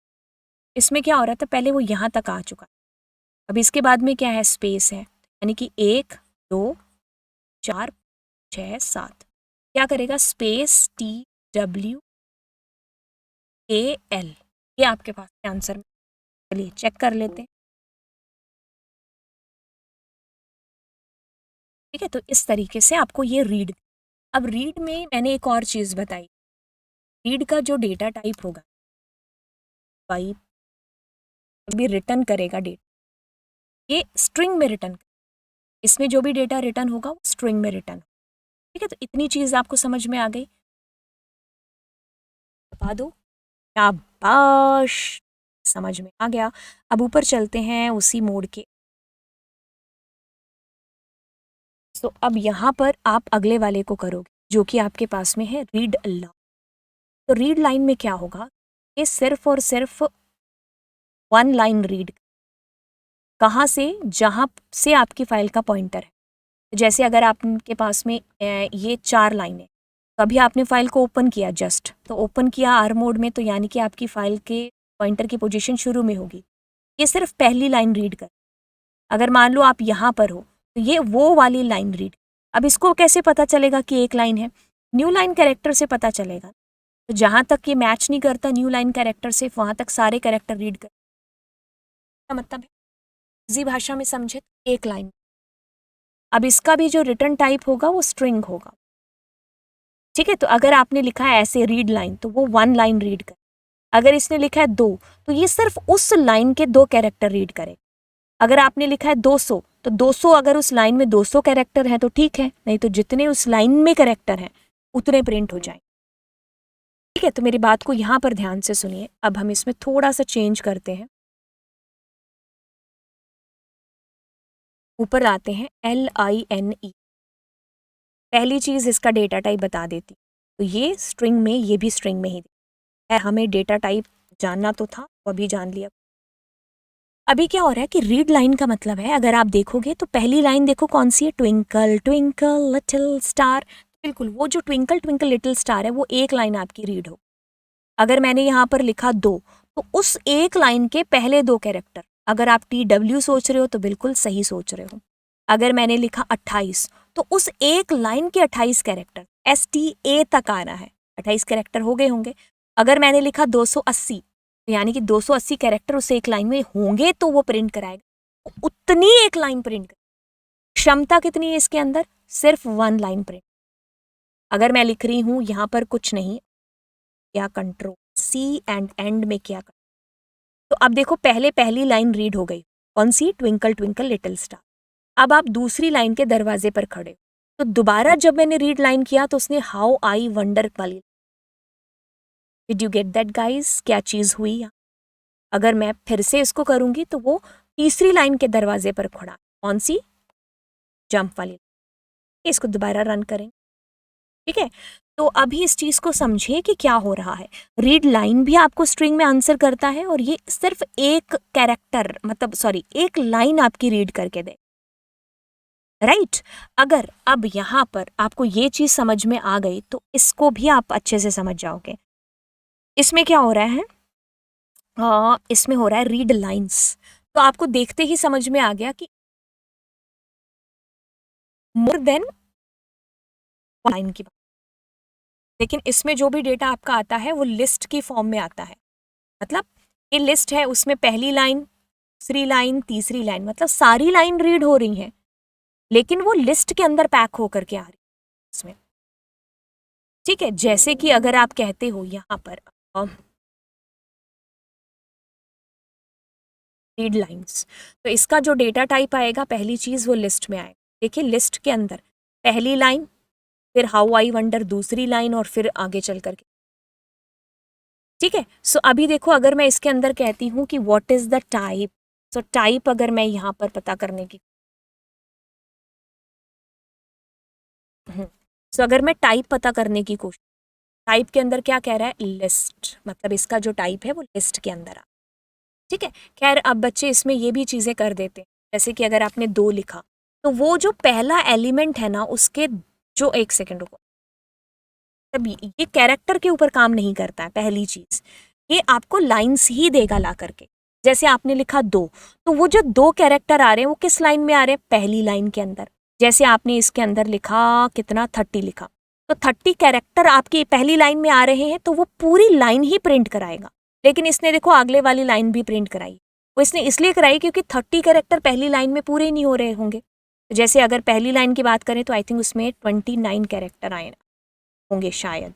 इसमें क्या हो रहा था, पहले वो यहाँ तक आ चुका, अब इसके बाद में क्या है, स्पेस है, यानी कि 1 2 4 6 7, क्या करेगा, स्पेस TWAL, ये आपके पास आंसर में, चलिए चेक कर लेते हैं, ठीक है। तो इस तरीके से आपको ये रीड, अब रीड में मैंने एक और चीज़ बताई, रीड का जो डेटा टाइप होगा, भाई भी रिटर्न करेगा डेटा, ये स्ट्रिंग में रिटर्न, इसमें जो भी डेटा रिटर्न होगा वो स्ट्रिंग में रिटर्न, ठीक है। तो इतनी चीज़ आपको समझ में आ गई, बता दो, शाबाश, समझ में आ गया। अब ऊपर चलते हैं उसी मोड के, तो अब यहाँ पर आप अगले वाले को करोगे जो कि आपके पास में है रीड अलाउड। तो रीड लाइन में क्या होगा, ये सिर्फ और सिर्फ 1 लाइन रीड, कहाँ से, जहाँ से आपकी फाइल का पॉइंटर है, जैसे अगर आपके पास में ये 4 लाइन है, तो अभी आपने फाइल को ओपन किया जस्ट, तो ओपन किया R मोड में, तो यानी कि आपकी फाइल के पॉइंटर की पोजीशन शुरू में होगी, ये सिर्फ पहली लाइन रीड कर। अगर मान लो आप यहाँ पर हो तो ये वो वाली लाइन रीड, अब इसको कैसे पता चलेगा कि एक लाइन है, न्यू लाइन कैरेक्टर से पता चलेगा, तो जहाँ तक ये मैच नहीं करता न्यू लाइन कैरेक्टर से, वहाँ तक सारे कैरेक्टर रीड कर, का मतलब है इजी भाषा में समझे तो एक लाइन। अब इसका भी जो रिटर्न टाइप होगा वो स्ट्रिंग होगा। ठीक है, तो अगर आपने लिखा है ऐसे रीड लाइन तो वो 1 लाइन रीड करे। अगर इसने लिखा है 2 तो ये सिर्फ उस लाइन के 2 कैरेक्टर रीड करे। अगर आपने लिखा है 200 तो 200 अगर उस लाइन में 200 कैरेक्टर हैं तो ठीक है, नहीं तो जितने उस लाइन में कैरेक्टर हैं उतने प्रिंट हो जाएं। ठीक है, तो मेरी बात को यहाँ पर ध्यान से सुनिए। अब हम इसमें थोड़ा सा चेंज करते हैं, ऊपर आते हैं LINE। पहली चीज़ इसका डेटा टाइप बता देती, तो ये स्ट्रिंग में, ये भी स्ट्रिंग में ही है। हमें डेटा टाइप जानना तो था, वो भी जान लिया। अभी क्या हो रहा है कि रीड लाइन का मतलब है, अगर आप देखोगे तो पहली लाइन देखो कौन सी है, ट्विंकल ट्विंकल लिटिल स्टार। बिल्कुल वो जो ट्विंकल ट्विंकल लिटिल स्टार है वो एक लाइन आपकी रीड हो। अगर मैंने यहाँ पर लिखा 2 तो उस एक लाइन के पहले 2 कैरेक्टर, अगर आप TW सोच रहे हो तो बिल्कुल सही सोच रहे हो। अगर मैंने लिखा 28 तो उस एक लाइन के 28 कैरेक्टर, STA तक आना है, 28 कैरेक्टर हो गए होंगे। अगर मैंने लिखा 280 यानी कि 280 कैरेक्टर उस एक लाइन में होंगे तो वो प्रिंट कराएगा, उतनी एक लाइन प्रिंट करेगा। क्षमता कितनी है इसके अंदर, सिर्फ 1 लाइन प्रिंट। अगर मैं लिख रही हूं यहां पर कुछ नहीं, क्या कंट्रोल C एंड एंड में क्या कर, तो अब देखो पहले पहली लाइन रीड हो गई, कौन सी, ट्विंकल ट्विंकल लिटिल स्टार। अब आप दूसरी लाइन के दरवाजे पर खड़े, तो दोबारा जब मैंने रीड लाइन किया तो उसने हाउ आई वंडर वाली, did you get that guys, क्या चीज हुई। अगर मैं फिर से इसको करूंगी तो वो तीसरी लाइन के दरवाजे पर खड़ा, कौन सी, जंप वाली। इसको दोबारा रन करें। ठीक है, तो अभी इस चीज को समझिए कि क्या हो रहा है। रीड लाइन भी आपको स्ट्रिंग में आंसर करता है और ये सिर्फ एक कैरेक्टर, मतलब सॉरी एक लाइन आपकी रीड करके दे, राइट। अगर अब यहां पर आपको ये चीज समझ में आ गई तो इसको भी आप अच्छे से समझ जाओगे। इसमें क्या हो रहा है, इसमें हो रहा है रीड लाइंस। तो आपको देखते ही समझ में आ गया कि मोर देन लाइन की बात, लेकिन इसमें जो भी डेटा आपका आता है वो लिस्ट की फॉर्म में आता है। मतलब ये लिस्ट है, उसमें पहली लाइन, दूसरी लाइन, तीसरी लाइन, मतलब सारी लाइन रीड हो रही हैं, लेकिन वो लिस्ट के अंदर पैक होकर के आ रही है इसमें। ठीक है, जैसे कि अगर आप कहते हो यहां पर रीड लाइंस, तो इसका जो डेटा टाइप आएगा, पहली चीज वो लिस्ट में आएगा। देखिए लिस्ट के अंदर पहली लाइन, फिर हाउ आई वंडर दूसरी लाइन, और फिर आगे चल करके। ठीक है, सो अभी देखो अगर मैं इसके अंदर कहती हूँ कि what is the type, so type अगर मैं यहाँ पर पता करने की, सो अगर मैं टाइप पता करने की कोशिश, टाइप के अंदर क्या कह रहा है, लिस्ट, मतलब इसका जो टाइप है वो लिस्ट के अंदर आ। ठीक है, खैर अब बच्चे इसमें ये भी चीजें कर देते हैं, जैसे कि अगर आपने 2 लिखा तो वो जो पहला एलिमेंट है ना उसके, जो, एक सेकेंड रुको, तभी ये कैरेक्टर के ऊपर काम नहीं करता है। पहली चीज ये आपको लाइंस ही देगा ला करके। जैसे आपने लिखा 2 तो वो जो 2 कैरेक्टर आ रहे हैं वो किस लाइन में आ रहे हैं, पहली लाइन के अंदर। जैसे आपने इसके अंदर लिखा कितना, 30 लिखा, तो 30 कैरेक्टर आपकी पहली लाइन में आ रहे हैं, तो वो पूरी लाइन ही प्रिंट कराएगा। लेकिन इसने देखो अगले वाली लाइन भी प्रिंट कराई, वो इसने इसलिए कराई क्योंकि 30 कैरेक्टर पहली लाइन में पूरे नहीं हो रहे होंगे। जैसे अगर पहली लाइन की बात करें तो आई थिंक उसमें 29 कैरेक्टर आए होंगे शायद,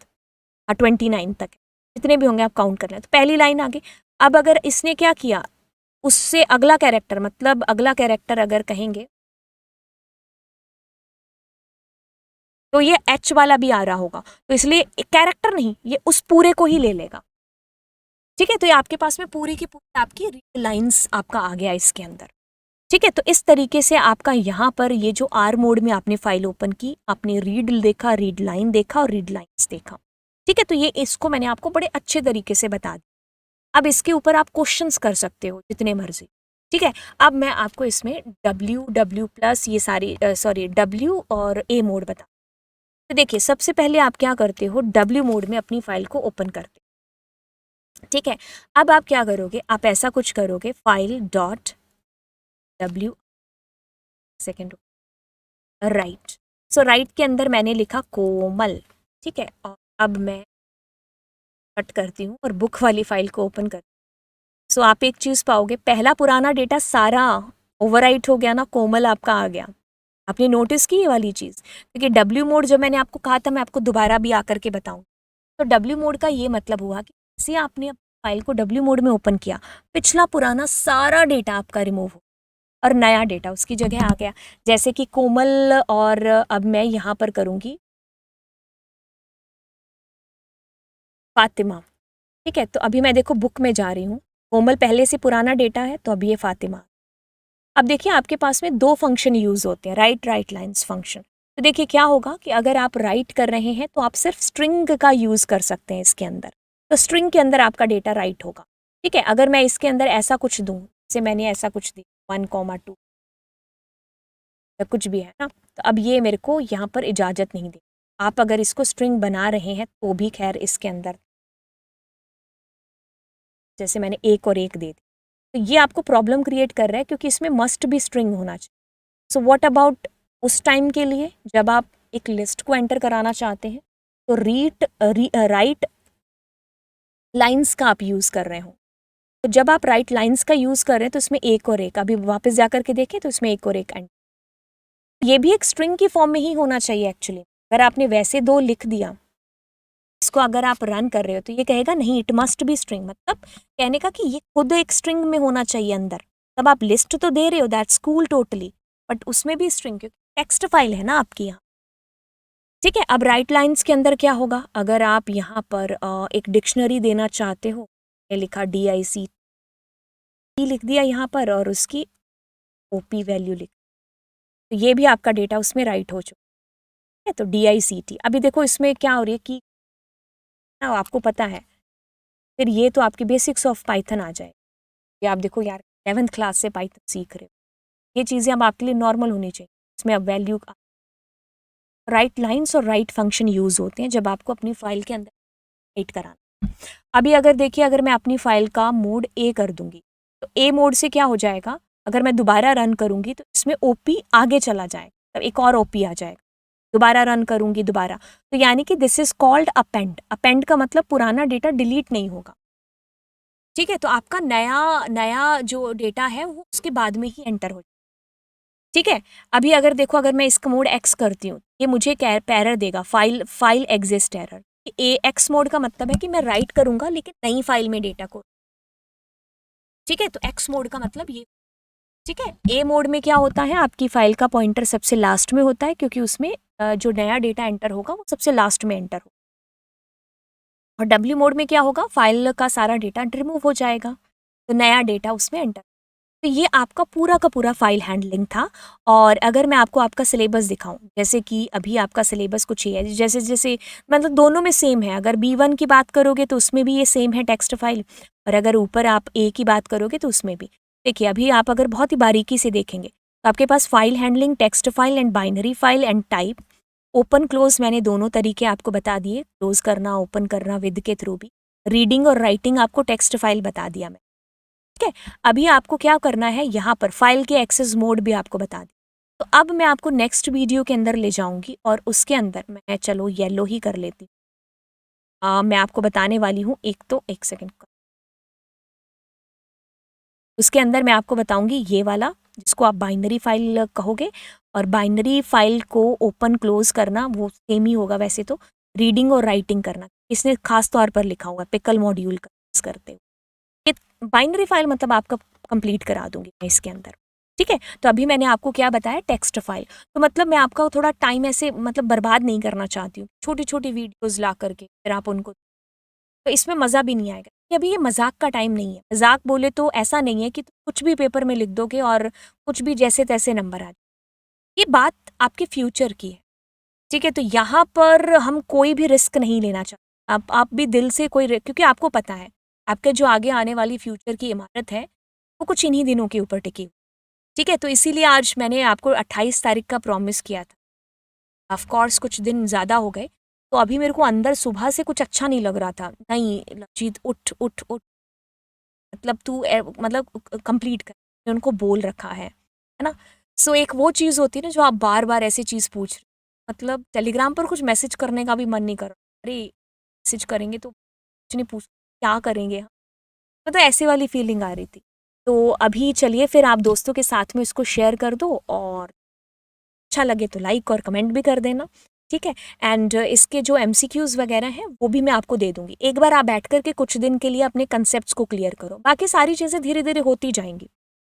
हाँ 29 तक, जितने भी होंगे आप काउंट कर लें। तो पहली लाइन आ गई। अब अगर इसने क्या किया, उससे अगला कैरेक्टर, मतलब अगला कैरेक्टर अगर कहेंगे तो ये H वाला भी आ रहा होगा, तो इसलिए कैरेक्टर नहीं, ये उस पूरे को ही ले लेगा। ठीक है, तो ये आपके पास में पूरी की पूरी आपकी रीड लाइंस आपका आ गया इसके अंदर। ठीक है, तो इस तरीके से आपका यहाँ पर ये जो R मोड में आपने फाइल ओपन की, आपने रीड देखा, रीड लाइन देखा और रीड लाइंस देखा। ठीक है, तो ये इसको मैंने आपको बड़े अच्छे तरीके से बता दिया। अब इसके ऊपर आप क्वेश्चंस कर सकते हो जितने मर्जी। ठीक है, अब मैं आपको इसमें W प्लस ये सारी सॉरी W और A मोड बता। तो देखिए सबसे पहले आप क्या करते हो, W मोड में अपनी फाइल को ओपन करते हो। ठीक है, अब आप क्या करोगे, आप ऐसा कुछ करोगे, file dot W, second, right. So right के अंदर मैंने लिखा कोमल। ठीक है, और अब मैं कट करती हूँ और बुक वाली फाइल को ओपन कर, सो आप एक चीज़ पाओगे, पहला पुराना डेटा सारा ओवरराइट हो गया ना, कोमल आपका आ गया। आपने नोटिस की ये वाली चीज़? क्योंकि डब्ल्यू मोड जो मैंने आपको कहा था, मैं आपको दोबारा भी आकर के बताऊँ। तो डब्ल्यू मोड का ये मतलब हुआ कि जैसे आपने फाइल को डब्ल्यू मोड में ओपन किया, पिछला पुराना सारा डेटा आपका रिमूव हो और नया डेटा उसकी जगह आ गया। जैसे कि कोमल, और अब मैं यहाँ पर करूँगी फातिमा। ठीक है, तो अभी मैं देखो बुक में जा रही हूँ, कोमल पहले से पुराना डेटा है, तो अभी ये फातिमा। अब देखिए आपके पास में दो फंक्शन यूज़ होते हैं, राइट लाइन्स फंक्शन। तो देखिए क्या होगा कि अगर आप राइट कर रहे हैं तो आप सिर्फ स्ट्रिंग का यूज़ कर सकते हैं इसके अंदर। तो स्ट्रिंग के अंदर आपका डेटा राइट होगा। ठीक है, अगर मैं इसके अंदर ऐसा कुछ दूँ, जैसे मैंने ऐसा कुछ दी 1,2 या कुछ भी है ना, तो अब ये मेरे को यहाँ पर इजाज़त नहीं दे। आप अगर इसको स्ट्रिंग बना रहे हैं तो भी खैर इसके अंदर, जैसे मैंने एक और एक दे दी, तो ये आपको प्रॉब्लम क्रिएट कर रहा है क्योंकि इसमें मस्ट भी स्ट्रिंग होना चाहिए। सो व्हाट अबाउट उस टाइम के लिए जब आप एक लिस्ट को एंटर कराना चाहते हैं, तो राइट लाइंस का आप यूज़ कर रहे हो। तो जब आप राइट लाइंस का यूज़ कर रहे हैं तो इसमें एक और एक, अभी वापस जा कर के देखें तो इसमें एक और एक एंटर, ये भी एक स्ट्रिंग की फॉर्म में ही होना चाहिए एक्चुअली। अगर आपने वैसे दो लिख दिया, इसको अगर आप रन कर रहे हो तो ये कहेगा नहीं, इट मस्ट बी स्ट्रिंग, मतलब कहने का कि ये खुद एक स्ट्रिंग में होना चाहिए अंदर। तब आप लिस्ट तो दे रहे हो, दैट्स कूल टोटली, बट उसमें भी स्ट्रिंग, क्योंकि टेक्स्ट फाइल है ना आपकी यहाँ। ठीक है, अब राइट लाइन्स के अंदर क्या होगा, अगर आप यहाँ पर एक डिक्शनरी देना चाहते हो, ये लिखा DIC लिख दिया यहाँ पर और उसकी OP वैल्यू लिख, तो ये भी आपका डेटा उसमें राइट हो चुका है। तो DICT, अभी देखो इसमें क्या हो रही है कि ना आपको पता है, फिर ये तो आपकी बेसिक्स ऑफ पाइथन आ जाए। ये आप देखो यार 11th क्लास से पाइथन सीख रहे हो, ये चीज़ें अब आपके लिए नॉर्मल होनी चाहिए। इसमें अब वैल्यू, राइट लाइन्स और राइट फंक्शन यूज़ होते हैं जब आपको अपनी फाइल के अंदर राइट कराना। अभी अगर देखिए, अगर मैं अपनी फाइल का मोड ए कर दूंगी, तो ए मोड से क्या हो जाएगा, अगर मैं दोबारा रन करूंगी तो इसमें OP आगे चला जाएगा, तो एक और OP आ जाएगा। दोबारा रन करूंगी दोबारा, तो यानी कि this is called append. Append का मतलब पुराना डेटा डिलीट नहीं होगा। ठीक है, तो आपका नया नया जो डेटा है वो उसके बाद में ही एंटर हो। ठीक है, अभी अगर देखो, अगर मैं इसका मोड एक्स करती हूँ, ये मुझे एरर देगा, फाइल एग्जिस्ट एरर। ए एक्स मोड का मतलब है कि मैं राइट करूंगा लेकिन नई फाइल में डेटा को। ठीक है, तो एक्स मोड का मतलब ये। ठीक है, ए मोड में क्या होता है, आपकी फाइल का पॉइंटर सबसे लास्ट में होता है, क्योंकि उसमें जो नया डेटा एंटर होगा वो सबसे लास्ट में एंटर होगा। और डब्ल्यू मोड में क्या होगा, फाइल का सारा डेटा रिमूव हो जाएगा, तो नया डेटा उसमें एंटर। तो ये आपका पूरा का पूरा फाइल हैंडलिंग था। और अगर मैं आपको आपका सिलेबस दिखाऊं, जैसे कि अभी आपका सिलेबस कुछ ही है, जैसे जैसे मतलब दोनों में सेम है। अगर B1 की बात करोगे तो उसमें भी ये सेम है टेक्स्ट फाइल, और अगर ऊपर आप A की बात करोगे तो उसमें भी। देखिए अभी आप अगर बहुत ही बारीकी से देखेंगे तो आपके पास file handling, text file and binary file and type, open close मैंने दोनों तरीके आपको बता दिए, क्लोज करना ओपन करना विद के थ्रू भी। रीडिंग और राइटिंग आपको टेक्स्ट फाइल बता दिया मैं। ठीक है, अभी आपको क्या करना है, यहाँ पर फाइल के एक्सेस मोड भी आपको बता दी। तो अब मैं आपको नेक्स्ट वीडियो के अंदर ले जाऊंगी और उसके अंदर मैं, चलो येलो ही कर लेती मैं आपको बताने वाली हूँ, एक सेकेंड, उसके अंदर मैं आपको बताऊंगी ये वाला जिसको आप बाइनरी फाइल कहोगे। और बाइनरी फाइल को ओपन क्लोज करना वो सेम ही होगा वैसे तो, रीडिंग और राइटिंग करना इसने खास तौर पर लिखा हुआ पिकल मॉड्यूल का यूज करते हुए। बाइनरी फाइल मतलब आपका कंप्लीट करा दूंगी मैं इसके अंदर। ठीक है, तो अभी मैंने आपको क्या बताया, टेक्स्ट फाइल। तो मतलब मैं आपका थोड़ा टाइम ऐसे मतलब बर्बाद नहीं करना चाहती हूँ, छोटी छोटी वीडियोस ला करके फिर आप उनको, तो इसमें मज़ा भी नहीं आएगा कि अभी ये मजाक का टाइम नहीं है। मजाक बोले तो ऐसा नहीं है कि कुछ भी पेपर में लिख दोगे और कुछ भी जैसे तैसे नंबर आ जाए, ये बात आपके फ्यूचर की है। ठीक है, तो यहाँ पर हम कोई भी रिस्क नहीं लेना चाहते। आप भी दिल से कोई क्योंकि आपको पता है आपके जो आगे आने वाली फ्यूचर की इमारत है वो कुछ इन्हीं दिनों के ऊपर टिकी हुई। ठीक है, तो इसीलिए आज मैंने आपको 28 तारीख का प्रॉमिस किया था। ऑफ कोर्स कुछ दिन ज़्यादा हो गए, तो अभी मेरे को अंदर सुबह से कुछ अच्छा नहीं लग रहा था, नहीं लवजीत उठ उठ उठ, मतलब तू मतलब कंप्लीट कर, मैंने उनको बोल रखा है ना। सो एक वो चीज़ होती है ना जो आप बार बार ऐसी चीज़ पूछ रहे हो। मतलब टेलीग्राम पर कुछ मैसेज करने का भी मन नहीं कर रहा, अरे मैसेज करेंगे तो कुछ नहीं पूछ क्या करेंगे हम। तो ऐसी वाली फीलिंग आ रही थी। तो अभी चलिए फिर आप दोस्तों के साथ में इसको शेयर कर दो, और अच्छा लगे तो लाइक और कमेंट भी कर देना, ठीक है। एंड इसके जो एमसीक्यूज वगैरह हैं वो भी मैं आपको दे दूंगी। एक बार आप बैठ करके कुछ दिन के लिए अपने कंसेप्ट को क्लियर करो, बाकी सारी चीज़ें धीरे धीरे होती जाएंगी,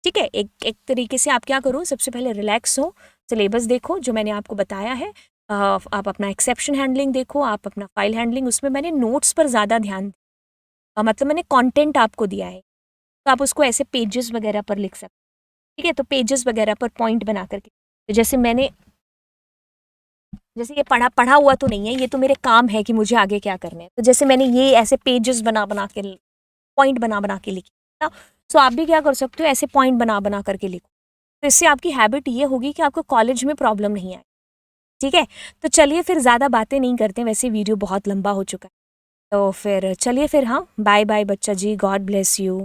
ठीक है। एक एक तरीके से आप क्या करो, सबसे पहले रिलैक्स हो, सिलेबस देखो जो मैंने आपको बताया है। आप अपना एक्सेप्शन हैंडलिंग देखो, आप अपना फाइल हैंडलिंग, उसमें मैंने नोट्स पर ज़्यादा ध्यान मतलब मैंने कंटेंट आपको दिया है, तो आप उसको ऐसे पेजेस वगैरह पर लिख सकते, ठीक है। तो पेजेस वगैरह पर पॉइंट बना करके, तो जैसे ये पढ़ा पढ़ा हुआ तो नहीं है, ये तो मेरे काम है कि मुझे आगे क्या करना है। तो जैसे मैंने ये ऐसे पेजेस बना बना के, पॉइंट बना बना के लिखे ना, सो आप भी क्या कर सकते हो, ऐसे पॉइंट बना बना करके लिखो। तो इससे आपकी हैबिट ये होगी कि आपको कॉलेज में प्रॉब्लम नहीं आए, ठीक है। तो चलिए फिर ज़्यादा बातें नहीं करते, वैसे वीडियो बहुत लंबा हो चुका है। तो फिर चलिए फिर, हाँ, बाय बाय बच्चा जी, गॉड ब्लेस यू।